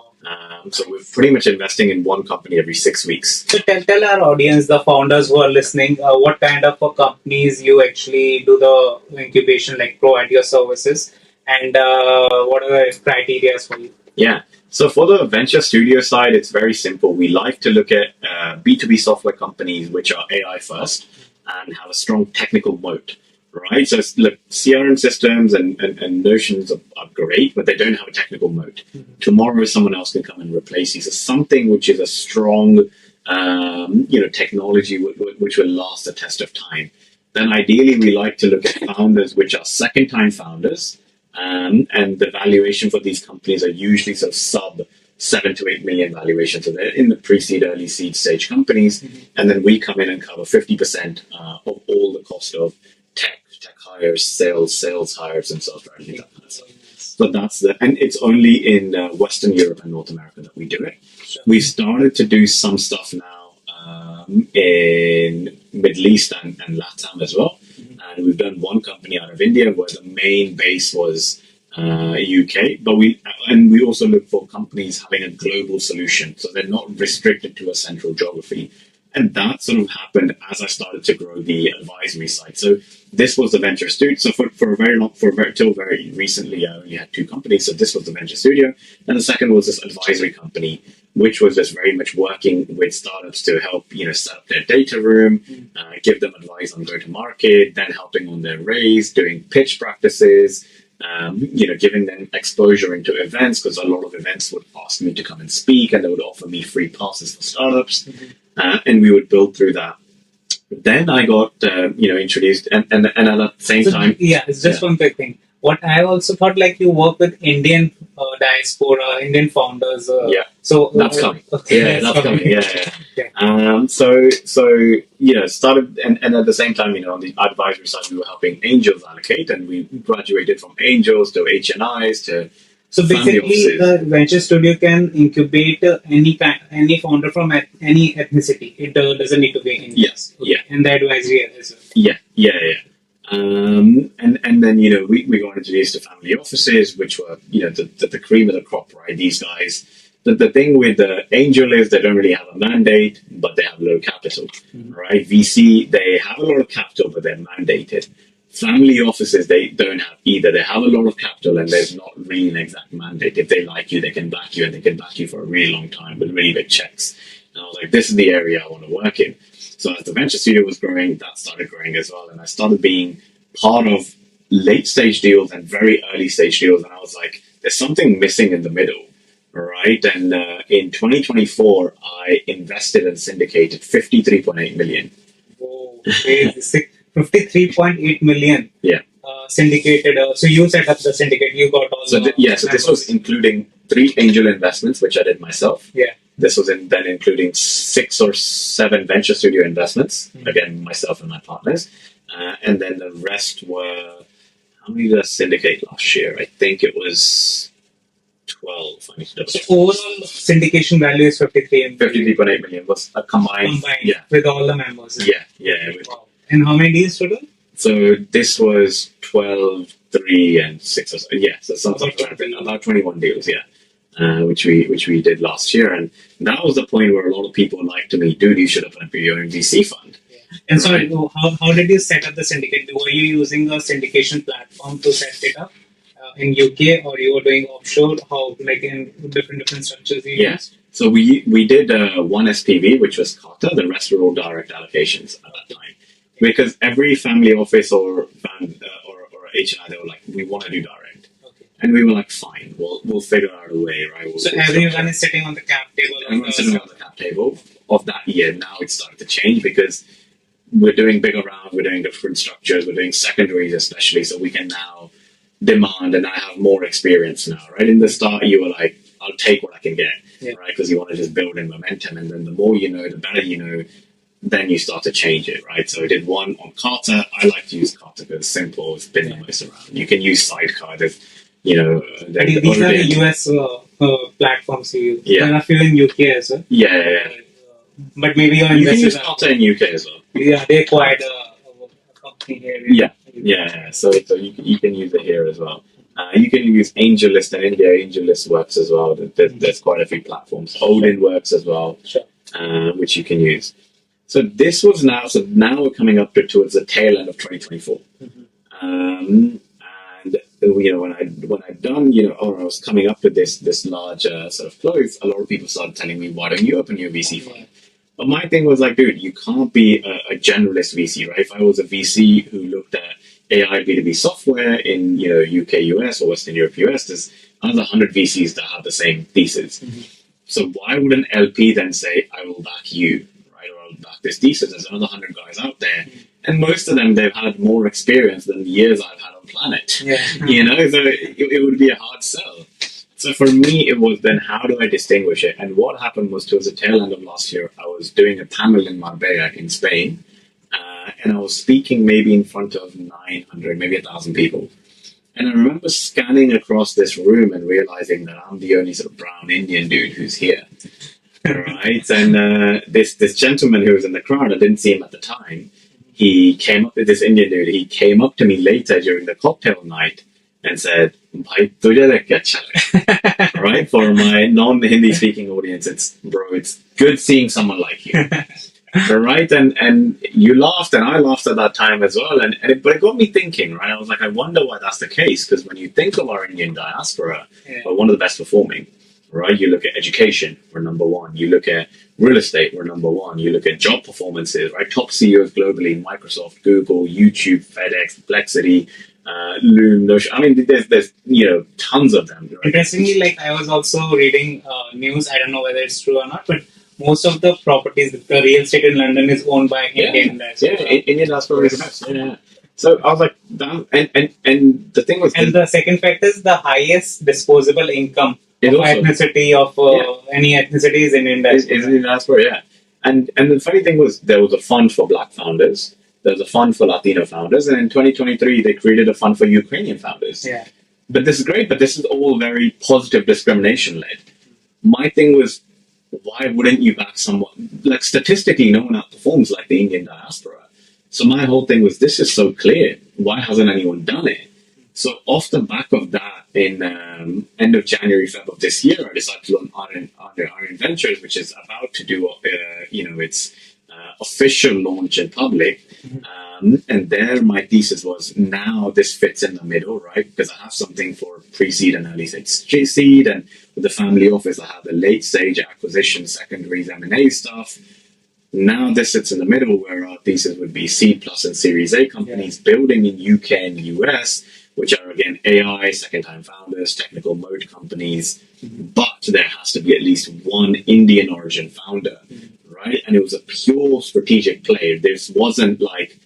So we're pretty much investing in one company every 6 weeks. So tell our audience, the founders who are listening, what kind of companies you actually do the incubation, like provide your services, and what are the criteria for you? Yeah. So for the venture studio side, it's very simple. We like to look at B2B software companies which are AI first and have a strong technical moat, right? So look, CRM systems and Notions are great, but they don't have a technical moat. Tomorrow, someone else can come and replace you. So something which is a strong, technology which will last the test of time. Then ideally, we like to look at founders which are second-time founders. And the valuation for these companies are usually sort of sub 7 to 8 million valuation. So they're in the pre-seed, early seed stage companies. And then we come in and cover 50% of all the cost of tech hires, sales hires, and sales strategy, that kind of stuff. So and it's only in Western Europe and North America that we do it. Sure. We've started to do some stuff now in Middle East and LATAM as well. And we've done one company out of India where the main base was UK, but we also look for companies having a global solution, so they're not restricted to a central geography. And that sort of happened as I started to grow the advisory side. So this was the venture studio. So till very recently, I only had 2 companies. So this was the venture studio, and the second was this advisory company, which was just very much working with startups to help, set up their data room, give them advice on go-to-market, then helping on their raise, doing pitch practices, Giving them exposure into events, because a lot of events would ask me to come and speak, and they would offer me free passes for startups, and we would build through that. Then I got introduced, and at the same time, it's just one quick thing. What I also thought, like, you work with Indian diaspora, Indian founders. So that's coming. Okay, That's coming. Yeah. Yeah. Started, and at the same time, on the advisory side, we were helping angels allocate, and we graduated from angels to HNIs to. So basically, the venture studio can incubate any founder from any ethnicity. It doesn't need to be Indian. Yes. Okay. And the advisory as well. Yeah. And then we got introduced to family offices, which were the cream of the crop, right? These guys. The thing with the angel is they don't really have a mandate, but they have low capital, right? VC, they have a lot of capital, but they're mandated. Family offices, they don't have either. They have a lot of capital, and there's not really an exact mandate. If they like you, they can back you, and they can back you for a really long time with really big checks. And I was like, this is the area I want to work in. So as the venture studio was growing, that started growing as well. And I started being part of late stage deals and very early stage deals. And I was like, there's something missing in the middle, right? And in 2024, I invested and syndicated 53.8 million. Whoa, 53.8 million. Yeah. Syndicated. So you set up the syndicate. You got all. So this was including 3 angel investments, which I did myself. Yeah. This was then including 6 or 7 venture studio investments. Again, myself and my partners. And then the rest were, how many did I syndicate last year? I think it was 12. I need to double check. So overall syndication value is 53.8 million was a combined with all the members. Yeah. Wow. And how many deals total? So this was 12, 3, and 6 or so. Yeah, so something about 21 deals, which we did last year. And that was the point where a lot of people liked to me, dude, you should open up your own VC fund. And so how did you set up the syndicate? Were you using a syndication platform to set it up in UK, or you were doing offshore? How, like, in different structures you used? So we did one SPV, which was Carter. The rest were all direct allocations at that time. Because every family office or HNI, they were like, we want to do direct. Okay. And we were like, fine, we'll figure out a way, right? So everyone is sitting on the cap table. Everyone's sitting on the cap table of that year. Now it's started to change because we're doing bigger rounds, we're doing different structures, we're doing secondaries especially, so we can now demand, and I have more experience now, right? In the start, you were like, I'll take what I can get, right? Because you want to just build in momentum, and then the more you know, the better you know, then you start to change it, right? So I did one on Carter. I like to use Carter because it's simple, it's been the most around. You can use Sidecar, these are the US platforms you use. Yeah. There are a few in UK as well. Yeah. But maybe your You can investors use Carter in UK as well. Yeah, they acquired a company here. Yeah. So you can use it here as well. You can use AngelList in India. AngelList works as well. There's quite a few platforms. Odin works as well, which you can use. So this was now we're coming up towards the tail end of 2024. And when I'd done, or I was coming up with this large sort of close, a lot of people started telling me, why don't you open your VC fund? But my thing was like, dude, you can't be a generalist VC, right? If I was a VC who looked at AI B2B software in UK, US, or Western Europe, US, there's another 100 VCs that have the same thesis. So why would an LP then say, I will back you, right? Or I'll back this thesis? There's another 100 guys out there. And most of them, they've had more experience than the years I've had on planet. So it would be a hard sell. So for me, it was then, how do I distinguish it? And what happened was, towards the tail end of last year, I was doing a panel in Marbella in Spain. And I was speaking maybe in front of 900, maybe 1,000 people. And I remember scanning across this room and realizing that I'm the only sort of brown Indian dude who's here. Right? And this gentleman who was in the crowd, I didn't see him at the time. He came up with this Indian dude. He came up to me later during the cocktail night and said, "Bhai, tujhe dekh ke acha laga." Right? For my non-Hindi speaking audience, it's good seeing someone like you. Right? And you laughed, and I laughed at that time as well. But it got me thinking, right? I was like, I wonder why that's the case. Because when you think of our Indian diaspora, we're one of the best performing. Right? You look at education, we're number one. You look at real estate, we're number one. You look at job performances, right? Top CEOs globally, Microsoft, Google, YouTube, FedEx, Complexity, Loom, Notion. I mean, there's tons of them. Right? Interestingly, like I was also reading news. I don't know whether it's true or not, but most of the properties, the real estate in London is owned by Indian diaspora. Indian diaspora is the best. Yeah. So I was like, and the thing was, and the second fact is the highest disposable income of also, ethnicity of any ethnicity is Indian diaspora. Is Indian diaspora, yeah. And the funny thing was, there was a fund for Black founders, there was a fund for Latino founders, and in 2023 they created a fund for Ukrainian founders. Yeah. But this is great, but this is all very positive discrimination led. My thing was, why wouldn't you back someone? Like statistically, no one outperforms like the Indian diaspora. So my whole thing was, this is so clear. Why hasn't anyone done it? So off the back of that, in end of January, Feb of this year, I decided to launch Iron Ventures, which is about to do its official launch in public. And there, my thesis was, now this fits in the middle, right? Because I have something for pre-seed and early stage seed, and with the family office, I have the late stage acquisition, secondaries, M&A stuff. Now this sits in the middle, where our thesis would be seed plus and Series A companies building in UK and US, which are again AI, second-time founders, technical mode companies. But there has to be at least one Indian origin founder, right? And it was a pure strategic play. This wasn't like,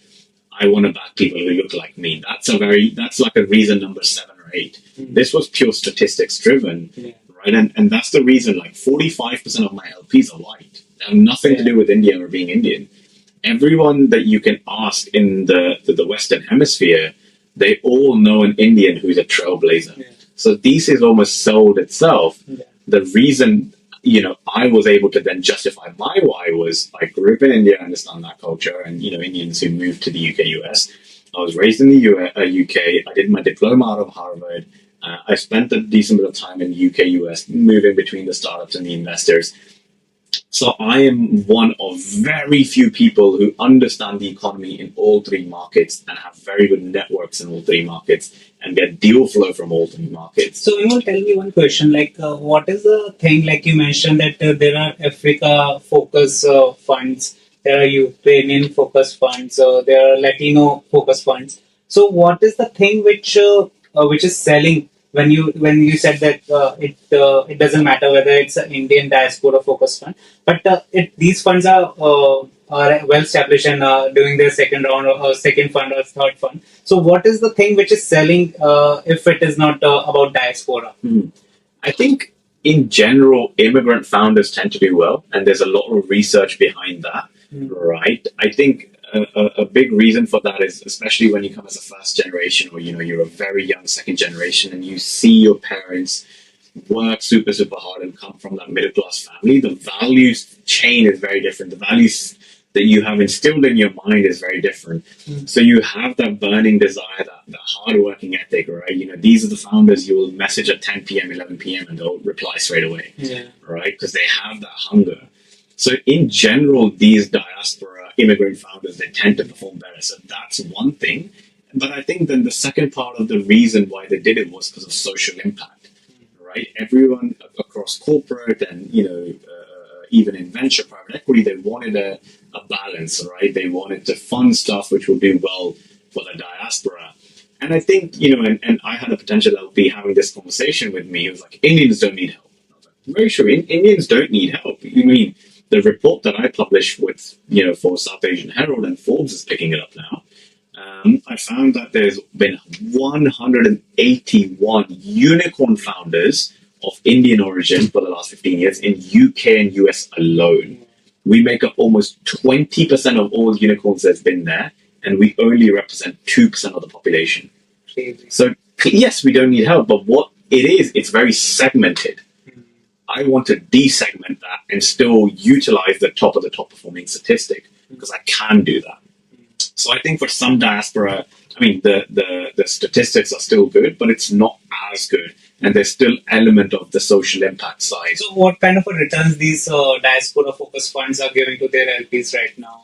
I want to back people who look like me. That's like a reason number 7 or 8. This was pure statistics driven, right? And that's the reason, like 45% of my LPs are white. They have nothing to do with India or being Indian. Everyone that you can ask in the Western Hemisphere, they all know an Indian who's a trailblazer. So thesis almost sold itself. The reason, I was able to then justify my why was, I grew up in India, I understand that culture, and, Indians who moved to the UK, US. I was raised in the UK. I did my diploma out of Harvard. I spent a decent bit of time in UK, US, moving between the startups and the investors. So I am one of very few people who understand the economy in all 3 markets and have very good networks in all 3 markets and get deal flow from all 3 markets. So, tell me one question, like what is the thing, like you mentioned that there are Africa focus funds, there are Ukrainian focus funds, there are Latino focus funds. So what is the thing which is selling? When you said that it doesn't matter whether it's an Indian diaspora focus fund, but these funds are well established and doing their second round or second fund or third fund. So what is the thing which is selling if it is not about diaspora? I think in general, immigrant founders tend to do well, and there's a lot of research behind that, right? I think a big reason for that is, especially when you come as a first generation, or you're a very young second generation, and you see your parents work super hard and come from that middle class family, the values chain is very different. The values that you have instilled in your mind is very different. So you have that burning desire, that hard working ethic, right? These are the founders you will message at 10 p.m., 11 p.m. and they'll reply straight away, right? Because they have that hunger. So in general, these diaspora immigrant founders, they tend to perform better. So that's one thing. But I think then the second part of the reason why they did it was because of social impact, right? Everyone across corporate and, even in venture private equity, they wanted a balance, right? They wanted to fund stuff which will do well for the diaspora. And I think, and I had a potential LP having this conversation with me. He was like, Indians don't need help. I was like, very sure, Indians don't need help. You mean the report that I published with, for South Asian Herald, and Forbes is picking it up now, I found that there's been 181 unicorn founders of Indian origin for the last 15 years in UK and US alone. We make up almost 20% of all unicorns that's been there, and we only represent 2% of the population. So yes, we don't need help, but what it is, it's very segmented. I want to desegment that and still utilize the top of the top performing statistic, because I can do that. So I think for some diaspora, the statistics are still good, but it's not as good. And there's still element of the social impact side. So what kind of a returns these diaspora focus funds are giving to their LPs right now?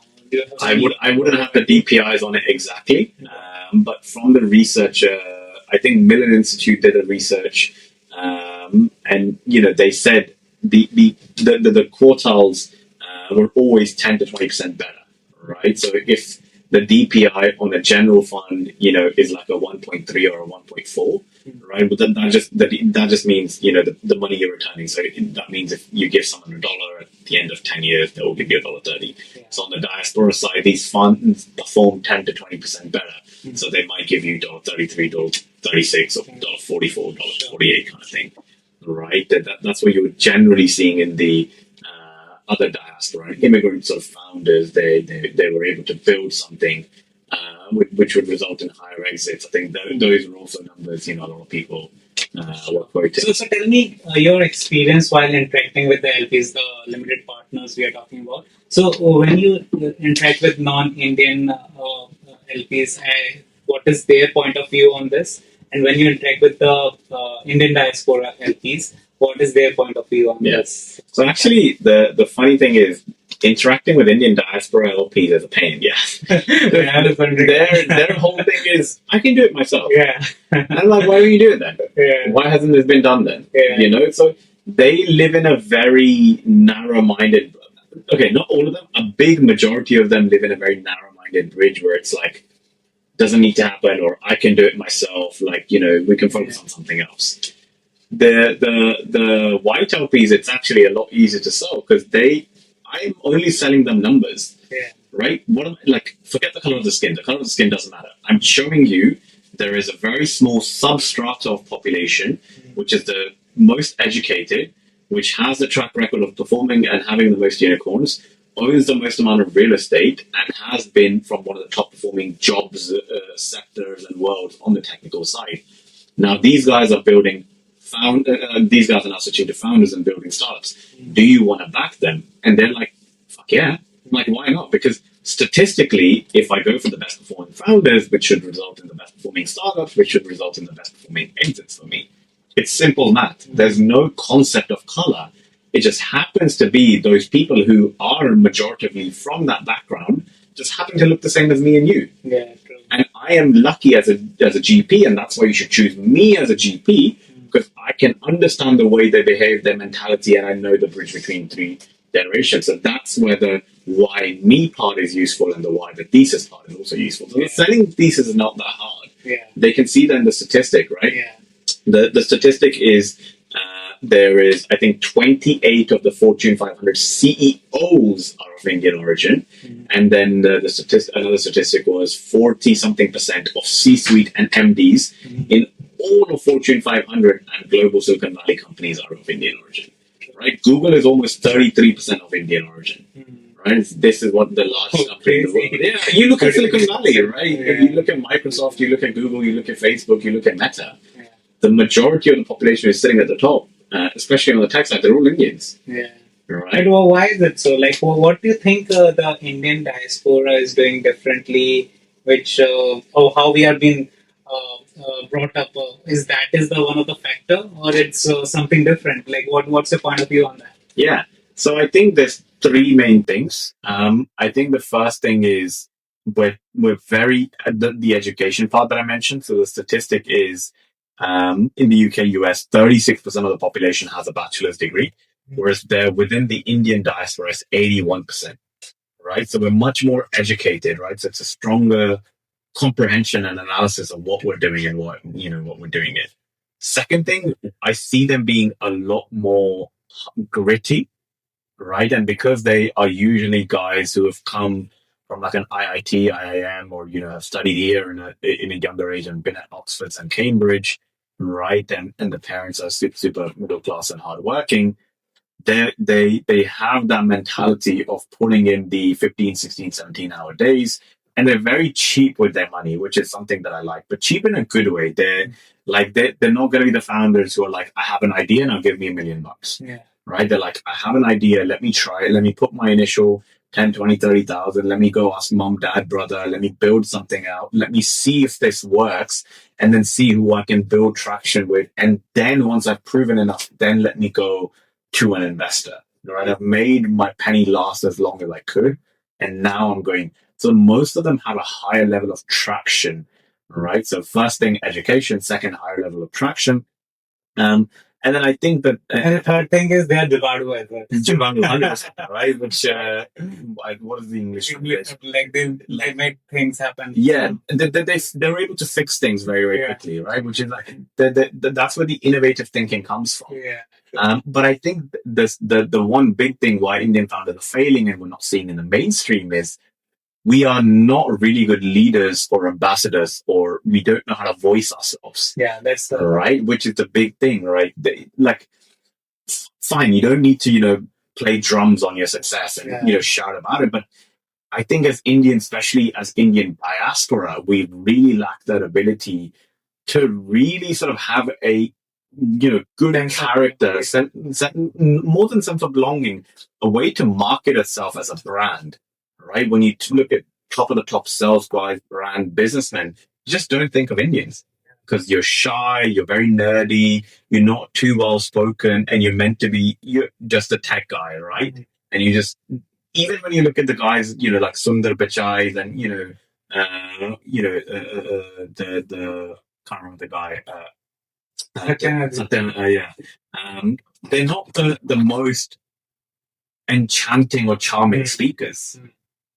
I wouldn't have the DPIs on it exactly, but from the research, I think Millen Institute did a research, and they said the quartiles were always 10 to 20% better, right? So if the DPI on a general fund, is like a 1.3 or a 1.4, right? But that just means, the money you're returning. So that means if you give someone $1 at the end of 10 years, they will give you $1.30. Yeah. So on the diaspora side, these funds perform 10 to 20% better. So they might give you $1.33, $1.36, or $1.44, $1.48 kind of thing, right? That's what you're generally seeing in the other diaspora immigrant sort of founders. They were able to build something which would result in higher exits. I think those are also numbers a lot of people were quoting. So tell me your experience while interacting with the LPs, the limited partners we are talking about. So when you interact with non-Indian LPs, what is their point of view on this? And when you interact with the Indian diaspora LPs, what is their point of view on this? So actually, the funny thing is, interacting with Indian diaspora LPs is a pain. Yeah, their whole thing is, I can do it myself. Yeah, and I'm like, why don't you do it then? Yeah. Why hasn't this been done then? Yeah. So they live in a very narrow-minded. Okay, not all of them. A big majority of them live in a very narrow-minded bridge where it's like, doesn't need to happen, or I can do it myself. Like, we can focus on something else. The white LPs, it's actually a lot easier to sell because I'm only selling them numbers. Yeah. Right? Forget the color of the skin. The color of the skin doesn't matter. I'm showing you there is a very small substrata of population, which is the most educated, which has the track record of performing and having the most unicorns, owns the most amount of real estate, and has been from one of the top performing jobs sectors and worlds on the technical side. Now, these guys are building. These guys are now switching to founders and building startups. Do you want to back them? And they're like, fuck yeah. I'm like, why not? Because statistically, if I go for the best performing founders, which should result in the best performing startups, which should result in the best performing exits for me, it's simple math. There's no concept of color. It just happens to be those people who are majoritively from that background just happen to look the same as me and you. Yeah, true. And I am lucky as a GP, and that's why you should choose me as a GP, because I can understand the way they behave, their mentality, and I know the bridge between three generations. So that's where the why me part is useful and the why the thesis part is also useful. So the selling thesis is not that hard. Yeah. They can see that in the statistic, right? Yeah. The statistic is there is, I think, 28 of the Fortune 500 CEOs are of Indian origin. Mm-hmm. And then another statistic was 40-something% of C-suite and MDs in all of Fortune 500 and global Silicon Valley companies are of Indian origin. Right? Google is almost 33% of Indian origin. Right? This is what the largest company in the world. Yeah, you look at Silicon Valley, right? Yeah. You look at Microsoft, you look at Google, you look at Facebook, you look at Meta. Yeah. The majority of the population is sitting at the top, especially on the tech side. They're all Indians. Yeah. Right? And why is it so? Like, what do you think the Indian diaspora is doing differently? Which or how we are being brought up? Is the one of the factor, or it's something different? Like, what's your point of view on that? Yeah. So I think there's three main things. I think the first thing is we're very the education part that I mentioned. So the statistic is in the UK, US, 36% of the population has a bachelor's degree, whereas there within the Indian diaspora is 81%. Right. So we're much more educated. Right. So it's a stronger comprehension and analysis of what we're doing and what we're doing it. Second thing, I see them being a lot more gritty. Right. And because they are usually guys who have come from like an IIT, IIM, or, have studied here in a younger age and been at Oxford and Cambridge. Right. And the parents are super middle class and hardworking. They have that mentality of pulling in the 15, 16, 17-hour days. And they're very cheap with their money, which is something that I like. But cheap in a good way. They're not going to be the founders who are like, I have an idea, now give me $1 million. Yeah. Right? They're like, I have an idea, let me try it. Let me put my initial 10, 20, 30,000. Let me go ask mom, dad, brother. Let me build something out. Let me see if this works, and then see who I can build traction with. And then once I've proven enough, then let me go to an investor. Right? I've made my penny last as long as I could. And now I'm going. So most of them have a higher level of traction. Right? So first thing, education. Second, higher level of traction. And And then I think that And the third thing is they are Jugadu as well. Jugaad 100%, right? Which what is the English translation? Like they make things happen. Yeah, they're able to fix things very Yeah. quickly, right? Which is like that's where the innovative thinking comes from. Yeah. But I think the one big thing why Indian founders are failing and we're not seeing in the mainstream is we are not really good leaders or ambassadors, or we don't know how to voice ourselves, Yeah, that's the right? Which is the big thing, right? Like, fine, you don't need to play drums on your success and Yeah. shout about it, but I think as Indians, especially as Indian diaspora, we really lack that ability to really sort of have a good Sense of- character, more than sense of belonging, a way to market itself as a brand, right? When you look at top of the top sales guys, brand businessmen, just don't think of Indians because you're shy, you're very nerdy, you're not too well spoken, and you're just a tech guy, right? And you just even when you look at the guys, like Sundar Pichai and the can't remember the guy. Satyan, yeah. They're not the most enchanting or charming speakers,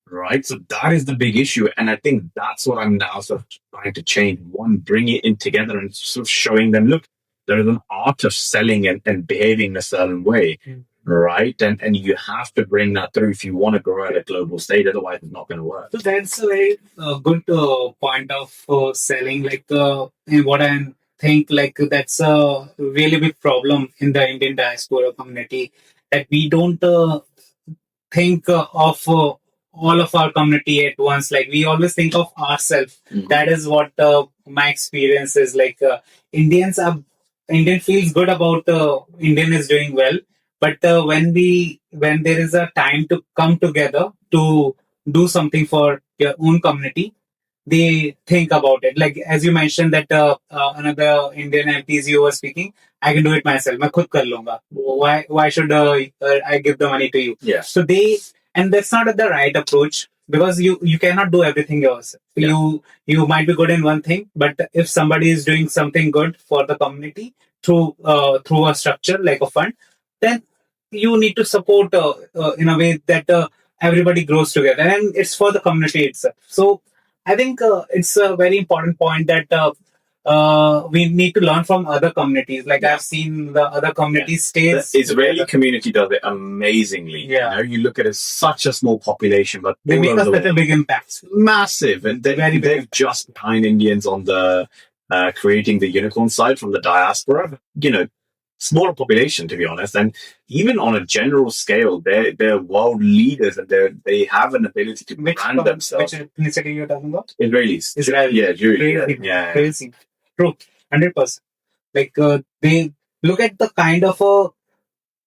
right? So that is the big issue. And I think that's what I'm now sort of trying to change. One, bring it in together and sort of showing them, look, there is an art of selling and behaving in a certain way, right? And you have to bring that through if you want to grow at a global stage. Otherwise, it's not going to work. So that's a very good point of selling. Like what I think, like that's a really big problem in the Indian diaspora community that we don't think of all of our community at once. Like we always think of ourselves. That is what my experience is. Like Indian feels good about Indian is doing well, but when there is a time to come together to do something for your own community, they think about it. Like as you mentioned that another Indian MPs you were speaking, I can do it myself. मैं खुद कर लूँगा. Why should I give the money to you? Yeah. So and that's not the right approach because you cannot do everything yourself. Yeah. You might be good in one thing, but if somebody is doing something good for the community through a structure like a fund, then you need to support in a way that everybody grows together, and it's for the community itself. So I think it's a very important point that we need to learn from other communities. Like I've seen the other communities states. The Israeli community does it amazingly. Yeah. You look at it, such a small population, but They make us such a big impact. Massive, and they've just behind Indians on the creating the unicorn side from the diaspora. Smaller population, to be honest, and even on a general scale, they're world leaders, and they have an ability to brand themselves. Which ethnicity you're talking about? Israelis. Israel. Yeah, Jewish. Crazy. Yeah. Crazy. True. 100%. Like they look at the kind of a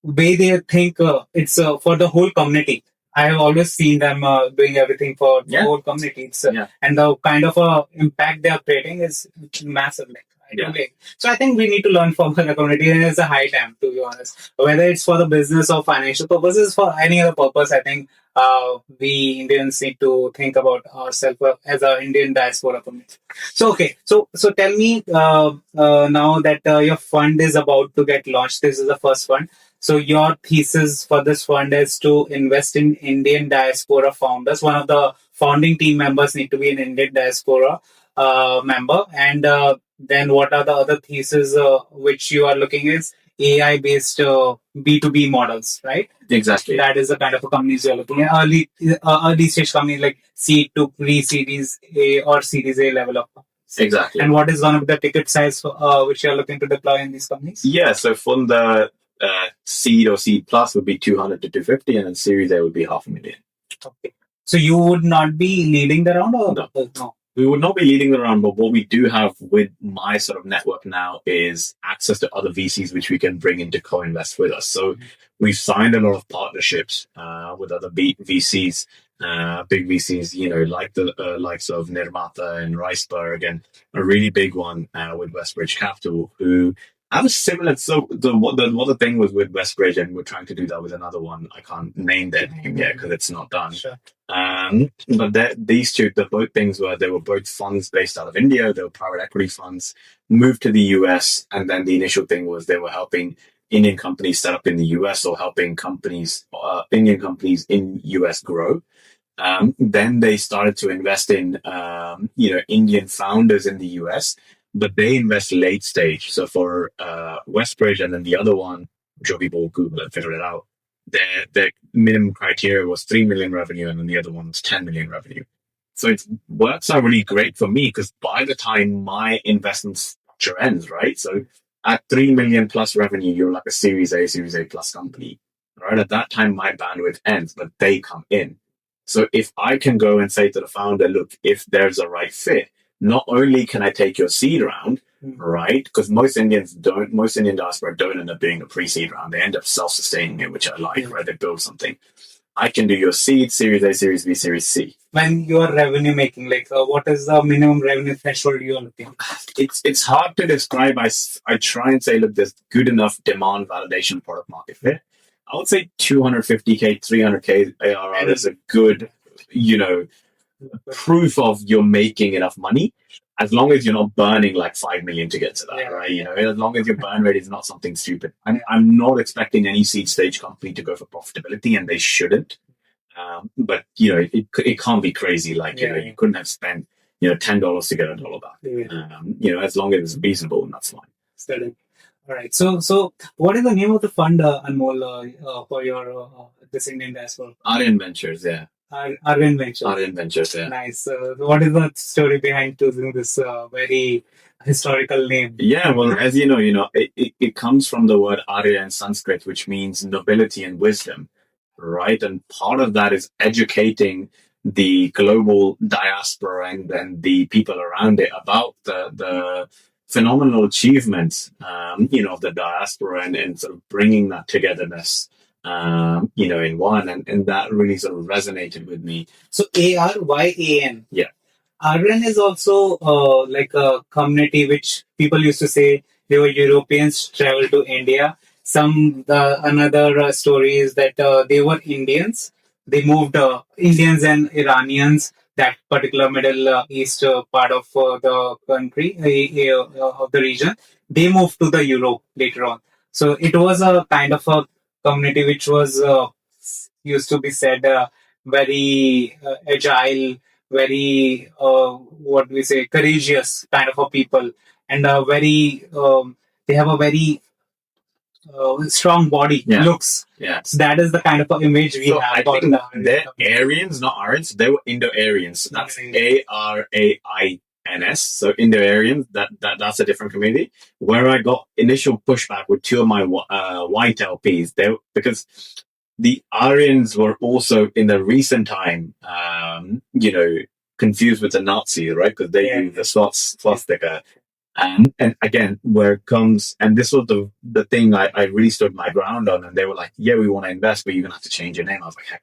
way they think it's for the whole community. I have always seen them doing everything for the whole community. And the kind of impact they are creating is massive. So I think we need to learn from the community, and it's a high time, to be honest. Whether it's for the business or financial purposes, for any other purpose, I think we Indians need to think about ourselves as an Indian diaspora community. So okay, so tell me now that your fund is about to get launched. This is the first fund. So your thesis for this fund is to invest in Indian diaspora founders. One of the founding team members need to be an Indian diaspora member. And then what are the other theses which you are looking is AI-based B2B models, right? Exactly. That is the kind of companies you're looking at. Early stage companies like seed to pre-series A or series A level of companies. Exactly. And what is one of the ticket size which you're looking to deploy in these companies? Yeah, so from the seed or seed plus would be 200 to 250, and then series A would be 500,000. Okay. So you would not be leading the round, or no? We would not be leading the round, but what we do have with my sort of network now is access to other VCs which we can bring in to co-invest with us. So we've signed a lot of partnerships with other VCs, big VCs, like the likes of Nirmata and Riceberg, and a really big one with Westbridge Capital, who I was similar. So what the thing was with Westbridge, and we're trying to do that with another one. I can't name their name yet because it's not done. Sure. But these two, the both things were they were both funds based out of India. They were private equity funds, moved to the US, and then the initial thing was they were helping Indian companies set up in the US or helping companies, Indian companies in US grow. Then they started to invest in, Indian founders in the US, but they invest late stage. So for Westbridge and then the other one, I'm sure people will Google and figure it out. Their minimum criteria was 3 million revenue, and then the other one was 10 million revenue. So it works out really great for me because by the time my investment structure ends, right? So at 3 million plus revenue, you're like a Series A plus company, right? At that time, my bandwidth ends, but they come in. So if I can go and say to the founder, look, if there's a right fit, not only can I take your seed round, right? Because most Indian diaspora don't end up doing a pre-seed round. They end up self-sustaining it, which I like, right? They build something. I can do your seed, Series A, Series B, Series C. When you are revenue making, like what is the minimum revenue threshold you are looking? It's hard to describe. I try and say, look, there's good enough demand validation product market fit. I would say 250K, 300K ARR is a good, proof of you're making enough money, as long as you're not burning like 5 million to get to that, right? As long as your burn rate is not something stupid. I'm not expecting any seed stage company to go for profitability, and they shouldn't. But it can't be crazy. Like you couldn't have spent $10 to get a dollar back. As long as it's reasonable, and that's fine. Studying. All right. So what is the name of the fund, Anmol, for your this Indian diaspora? Aryan Ventures, yeah. Aryan Ventures. Aryan Ventures, yeah. Nice. What is the story behind choosing this very historical name? Yeah, well, as you know, it comes from the word Arya in Sanskrit, which means nobility and wisdom, right? And part of that is educating the global diaspora and then the people around it about the phenomenal achievements, of the diaspora and sort of bringing that togetherness, in one. And that really sort of resonated with me. So Aryan. Yeah. Aryan is also like a community which people used to say they were Europeans traveled to India. Another story is that they were Indians. They moved Indians and Iranians, that particular Middle East part of the country, of the region. They moved to the Europe later on. So it was a kind of a community which was used to be said very agile, very what we say courageous kind of a people, and very they have a very strong body looks. Yeah. So that is the kind of image we have. I think they're Aryans, not Aryans. They were Indo-Aryans. So that's Arains. So Indo-Aryans, that's a different community. Where I got initial pushback with two of my white LPs, because the Aryans were also in the recent time, confused with the Nazis, right? Because they use the swastika. And again, where it comes, and this was the thing I really stood my ground on, and they were like, yeah, we want to invest, but you're going to have to change your name. I was like, heck.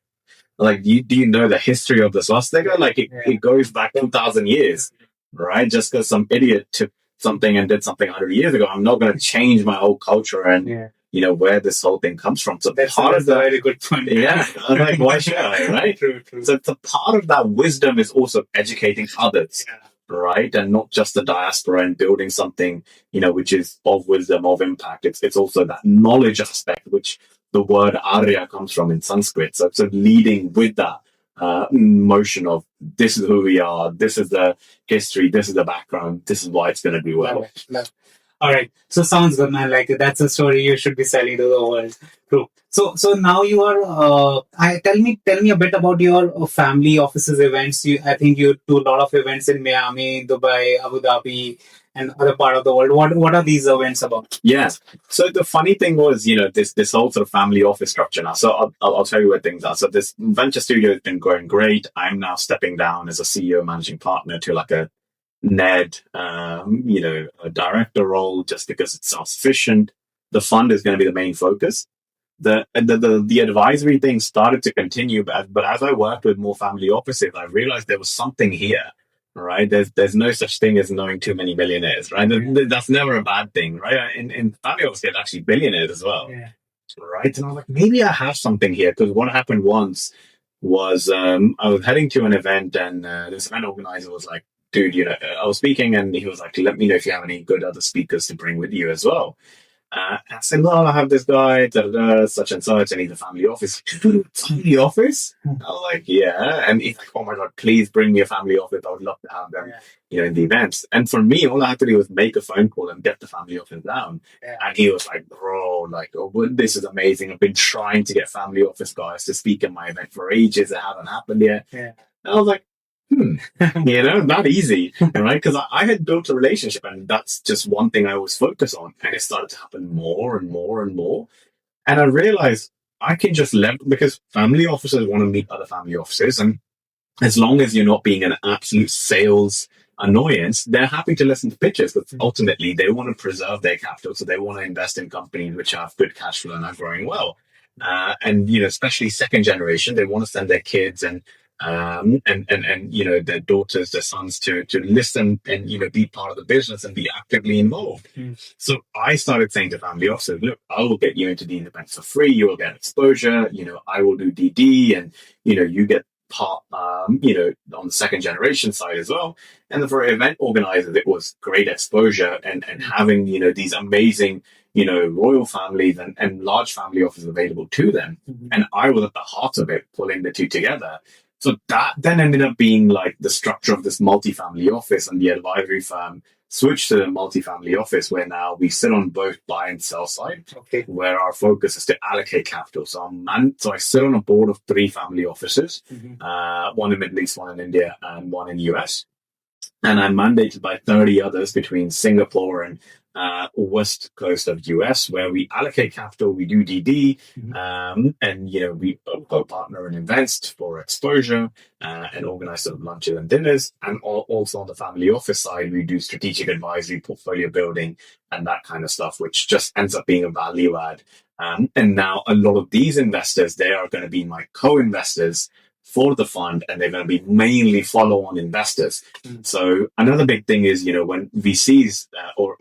Like, do you know the history of the swastika? Like, it goes back 2,000 years, right? Just because some idiot took something and did something 100 years ago, I'm not going to change my whole culture and, where this whole thing comes from. So that's a very good point. Yeah. I'm like, why should I, right? True. So the part of that wisdom is also educating others. Yeah. Right, and not just the diaspora and building something, which is of wisdom, of impact. It's also that knowledge aspect, which the word Arya comes from in Sanskrit. So leading with that motion of this is who we are, this is the history, this is the background, this is why it's going to do well. Love it. All right, so sounds good, man. Like that's a story you should be selling to the world. True. So now you are. Tell me a bit about your family offices events. I think you do a lot of events in Miami, Dubai, Abu Dhabi, and other part of the world. What are these events about? Yeah. So the funny thing was, this whole sort of family office structure now. So I'll tell you where things are. So this venture studio has been going great. I'm now stepping down as a CEO, managing partner to like a NED, a director role, just because it's self-sufficient. The fund is going to be the main focus. The advisory thing started to continue, but as I worked with more family offices, I realized there was something here, right? There's no such thing as knowing too many millionaires, right? That's never a bad thing, right? In family office, there's actually billionaires as well, right? And I was like, maybe I have something here, because what happened once was I was heading to an event, and this event organizer was like, dude, I was speaking, and he was like, let me know if you have any good other speakers to bring with you as well. I said, well, I have this guy, such and such, and he's a family office. Family office? I was like, yeah. And he's like, oh my God, please bring me a family office. I would love to have them, in the events. And for me, all I had to do was make a phone call and get the family office down. And he was like, bro, like, oh, well, this is amazing. I've been trying to get family office guys to speak in my event for ages. It hasn't happened yet. And I was like, not easy, right? Because I had built a relationship, and that's just one thing I always focus on. And it started to happen more and more and more. And I realized I can just because family officers want to meet other family officers. And as long as you're not being an absolute sales annoyance, they're happy to listen to pitches, but ultimately they want to preserve their capital. So they want to invest in companies which have good cash flow and are growing well. And, especially second generation, they want to send their kids and their daughters, their sons to listen and be part of the business and be actively involved. So I started saying to family officers, look, I will get you into these events for free. You will get exposure. I will do DD, and you get part on the second generation side as well. And for event organizers, it was great exposure and having these amazing royal families and large family offices available to them. And I was at the heart of it, pulling the two together. So that then ended up being like the structure of this multifamily office, and the advisory firm switched to the multifamily office, where now we sit on both buy and sell side, where our focus is to allocate capital. So I sit on a board of 3 family offices, one in Middle East, one in India, and one in US. And I'm mandated by 30 others between Singapore and west coast of US, where we allocate capital, we do DD, and we co-partner and invest for exposure, and organize sort of lunches and dinners. And also on the family office side, we do strategic advisory, portfolio building, and that kind of stuff, which just ends up being a value add. And now a lot of these investors, they are going to be my co-investors for the fund, and they're going to be mainly follow-on investors. So another big thing is, when VCs or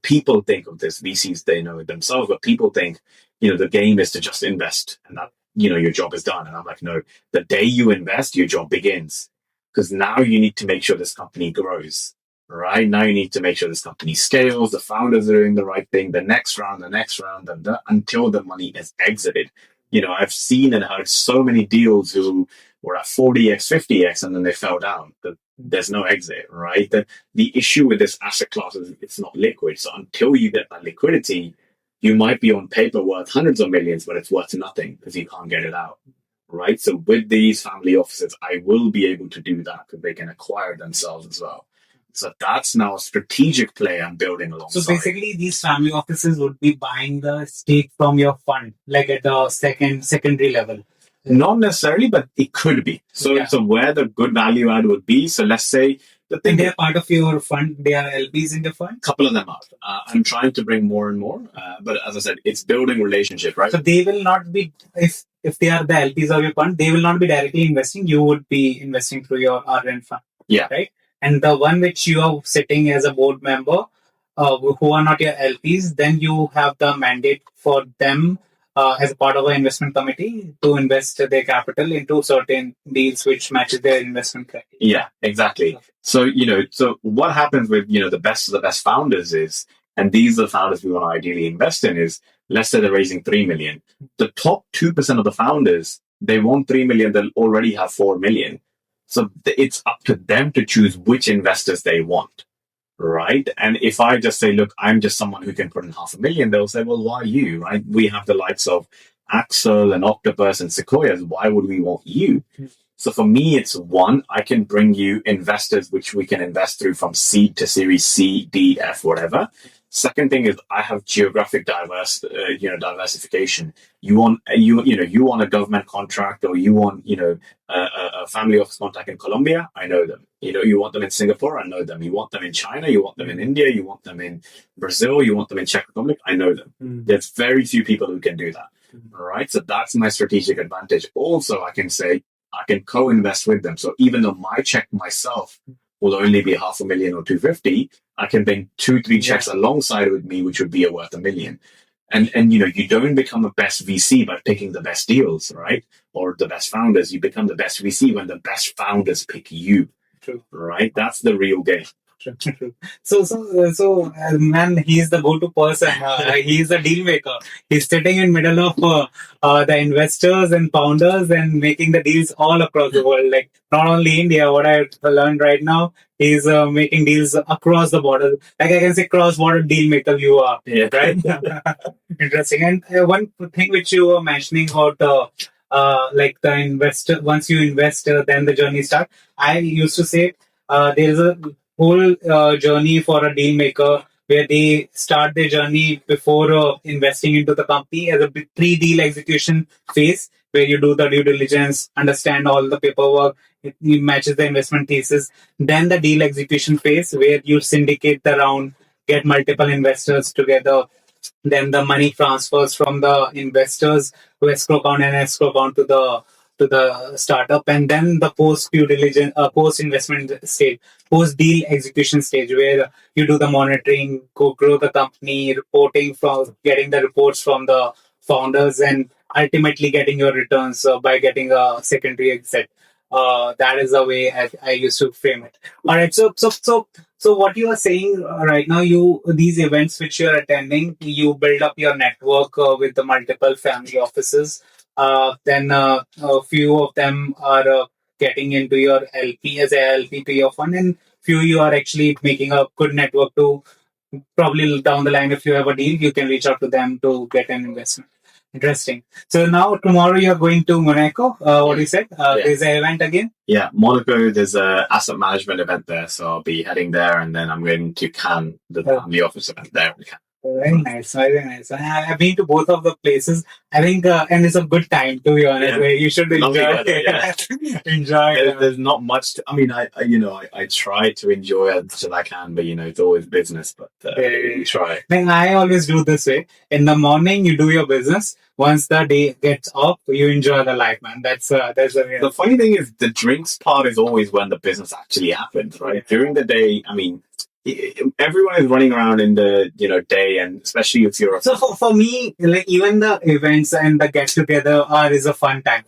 people think of this, VCs, they know it themselves, but people think, the game is to just invest and that, your job is done. And I'm like, no, the day you invest, your job begins, because now you need to make sure this company grows, right? Now you need to make sure this company scales, the founders are doing the right thing, the next round, until the money is exited. I've seen and heard so many deals who were at 40x, 50x, and then they fell down. There's no exit, right? The issue with this asset class is it's not liquid. So until you get that liquidity, you might be on paper worth hundreds of millions, but it's worth nothing because you can't get it out, right? So with these family offices, I will be able to do that because they can acquire themselves as well. So that's now a strategic play I'm building alongside. So basically, these family offices would be buying the stake from your fund, like at the secondary level. Not necessarily, but it could be. So where the good value add would be. So let's say and they're part of your fund. They are LPs in the fund. A couple of them are. I'm trying to bring more and more. But as I said, it's building relationship, right? So they will not be, if they are the LPs of your fund, they will not be directly investing. You would be investing through your RN fund. Yeah. Right. And the one which you are sitting as a board member, who are not your LPs, then you have the mandate for them as a part of an investment committee to invest their capital into certain deals which matches their investment criteria. Yeah, exactly. So, so what happens with, the best of the best founders is, and these are the founders we want to ideally invest in, is, let's say they're raising 3 million. The top 2% of the founders, they want 3 million, they'll already have 4 million. So it's up to them to choose which investors they want, right? And if I just say, look, I'm just someone who can put in 500,000, they'll say, well, why you, right? We have the likes of Axel and Octopus and Sequoia. Why would we want you? So for me, it's one, I can bring you investors which we can invest through from seed to series C, D, F, whatever. Second thing is I have geographic diversification. You want a government contract, or you want a family office contact in Colombia, I know them. You want them in Singapore, I know them. You want them in China, you want them in India, you want them in Brazil, you want them in Czech Republic, I know them. There's very few people who can do that. All right, so that's my strategic advantage. Also, I can say I can co-invest with them. So even though my check myself will only be 500,000 or 250, I can bring 2-3 checks alongside with me, which would be worth 1 million. And you don't become a best VC by picking the best deals, right? Or the best founders. You become the best VC when the best founders pick you. True. Right? That's the real game. True. So, man, he's the go-to person. He's a deal maker. He's sitting in middle of the investors and founders and making the deals all across the world. Like not only India. What I've learned right now is making deals across the border. Like I can say, cross-border deal maker you are. Yeah. Right. Interesting. And one thing which you were mentioning about. Like the investor, once you invest, then the journey starts. I used to say there's a whole journey for a deal maker where they start their journey before investing into the company as a pre-deal execution phase where you do the due diligence, understand all the paperwork, it matches the investment thesis. Then the deal execution phase where you syndicate the round, get multiple investors together. Then the money transfers from the investors to escrow account and escrow account to the startup, and then the post due diligence, post investment stage, post deal execution stage, where you do the monitoring, grow the company, reporting from getting the reports from the founders, and ultimately getting your returns by getting a secondary exit. That is the way I used to frame it. All right, so what you are saying right now, these events which you are attending, you build up your network with the multiple family offices. Then a few of them are getting into your LP as a LP to your fund, and few you are actually making a good network to probably down the line if you have a deal, you can reach out to them to get an investment. Interesting. So now tomorrow you're going to Monaco. What you said? There's an event again. Yeah, Monaco. There's a asset management event there, so I'll be heading there, and then I'm going to Cannes, the family office event there. Very nice, very nice. I've been to both of the places. I think, and it's a good time to be honest. Where you should enjoy. Enjoy. There's not much. I mean, I try to enjoy as much as I can, but it's always business. But we try. Then I always do this way. In the morning, you do your business. Once the day gets off, you enjoy the life, man. That's the funny thing is the drinks part is always when the business actually happens, right? During the day, I mean, everyone is running around in the day, and especially if you're so for me, like even the events and the get together is a fun time.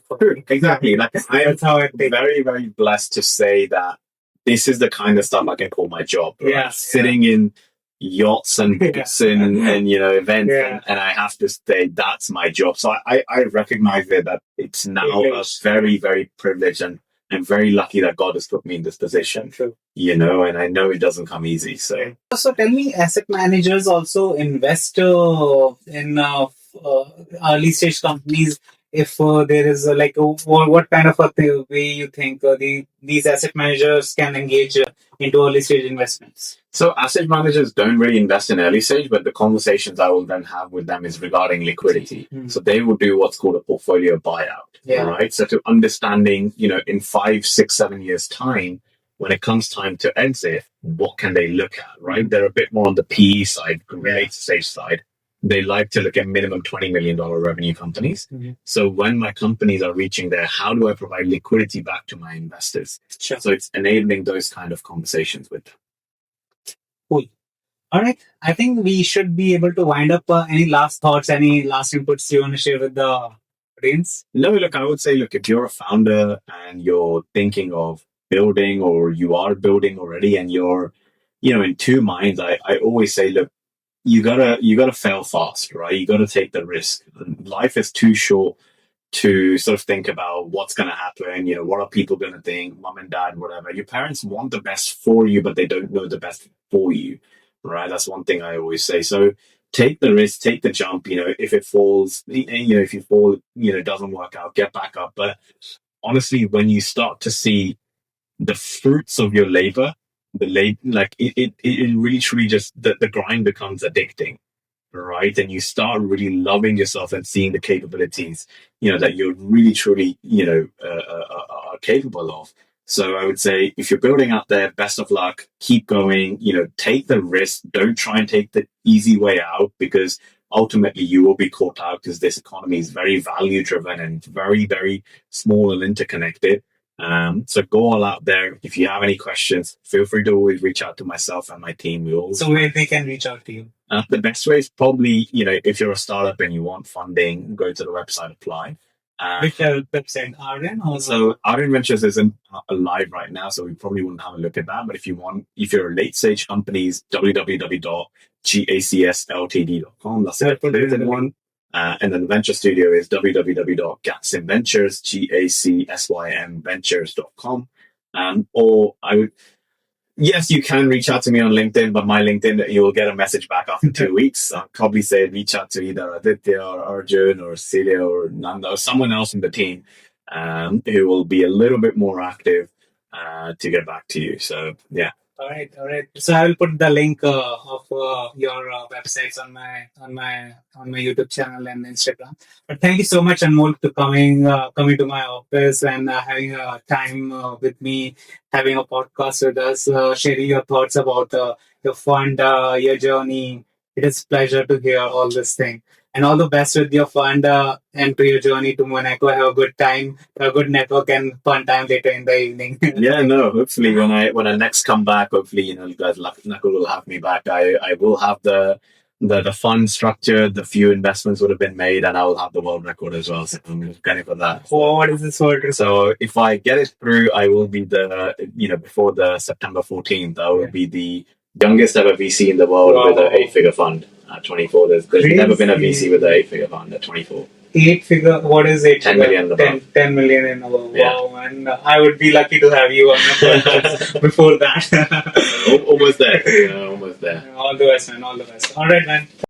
Exactly. Like that's how I'm very, very blessed to say that this is the kind of stuff I can call my job. Right? Sitting in yachts and boats and events, and I have to say that's my job. So I recognize that it's now a very, very privileged, and I'm very lucky that God has put me in this position. True. And I know it doesn't come easy. So tell me, asset managers also invest in early stage companies. If there is what kind of a way you think these asset managers can engage into early stage investments? So asset managers don't really invest in early stage, but the conversations I will then have with them is regarding liquidity. So they will do what's called a portfolio buyout, right? So to understanding, in 5, 6, 7 years time, when it comes time to exit, what can they look at, right? They're a bit more on the PE side, late stage side. They like to look at minimum $20 million revenue companies. So when my companies are reaching there, how do I provide liquidity back to my investors? Sure. So it's enabling those kind of conversations with them. Cool. All right. I think we should be able to wind up. Any last thoughts, any last inputs you want to share with the audience? No, look, I would say, if you're a founder and you're thinking of building, or you are building already and you're, in two minds, I always say, look, you gotta fail fast, right? You gotta take the risk. Life is too short to sort of think about what's going to happen, what are people going to think, mom and dad, whatever. Your parents want the best for you, but they don't know the best for you, right? That's one thing I always say. So take the risk, take the jump, if it falls, if you fall, it doesn't work out, get back up. But honestly, when you start to see the fruits of your labor, it really truly just, the grind becomes addicting. Right, and you start really loving yourself and seeing the capabilities, that you're really truly, are capable of. So I would say, if you're building out there, best of luck. Keep going. Take the risk. Don't try and take the easy way out, because ultimately you will be caught out, because this economy is very value driven and very, very small and interconnected. So go all out there. If you have any questions, feel free to always reach out to myself and my team. We always So where they can reach out to you? the best way is probably, if you're a startup and you want funding, go to the website, apply. Which website? RN or So RN Ventures isn't live right now, so we probably wouldn't have a look at that. But if you're a late stage companies, www.gacsltd.com. That's the updated one. And then the venture studio is www.gatsimventures, GACSYMventures.com. Or yes, you can reach out to me on LinkedIn, but my LinkedIn, you'll get a message back after 2 weeks. I'll probably say reach out to either Aditya or Arjun or Celia or Nanda or someone else in the team who will be a little bit more active to get back to you. So, yeah. All right. So I will put the link of your websites on my YouTube channel and Instagram. But thank you so much, Anmol, to coming to my office and having a time with me, having a podcast with us, sharing your thoughts about your fund, your journey. It is a pleasure to hear all this thing. And all the best with your fund and to your journey to Monaco. Have a good time, a good network, and fun time later in the evening. Yeah, no. Hopefully, when I next come back, hopefully, you guys, Nakul will have me back. I will have the fund structure. The few investments would have been made, and I will have the world record as well. So I'm looking for that. Oh, what is this world record? So if I get it through, I will be before the September 14th, I will be the youngest ever VC in the world with an 8-figure fund at 24. There's never been a VC with an 8-figure fund at 24. 8-figure? What is 8 10 million above. 10 million and above. Yeah. Wow, and I would be lucky to have you on the podcast before that. Almost there. Almost there. All the best, man. All the best. All right, man.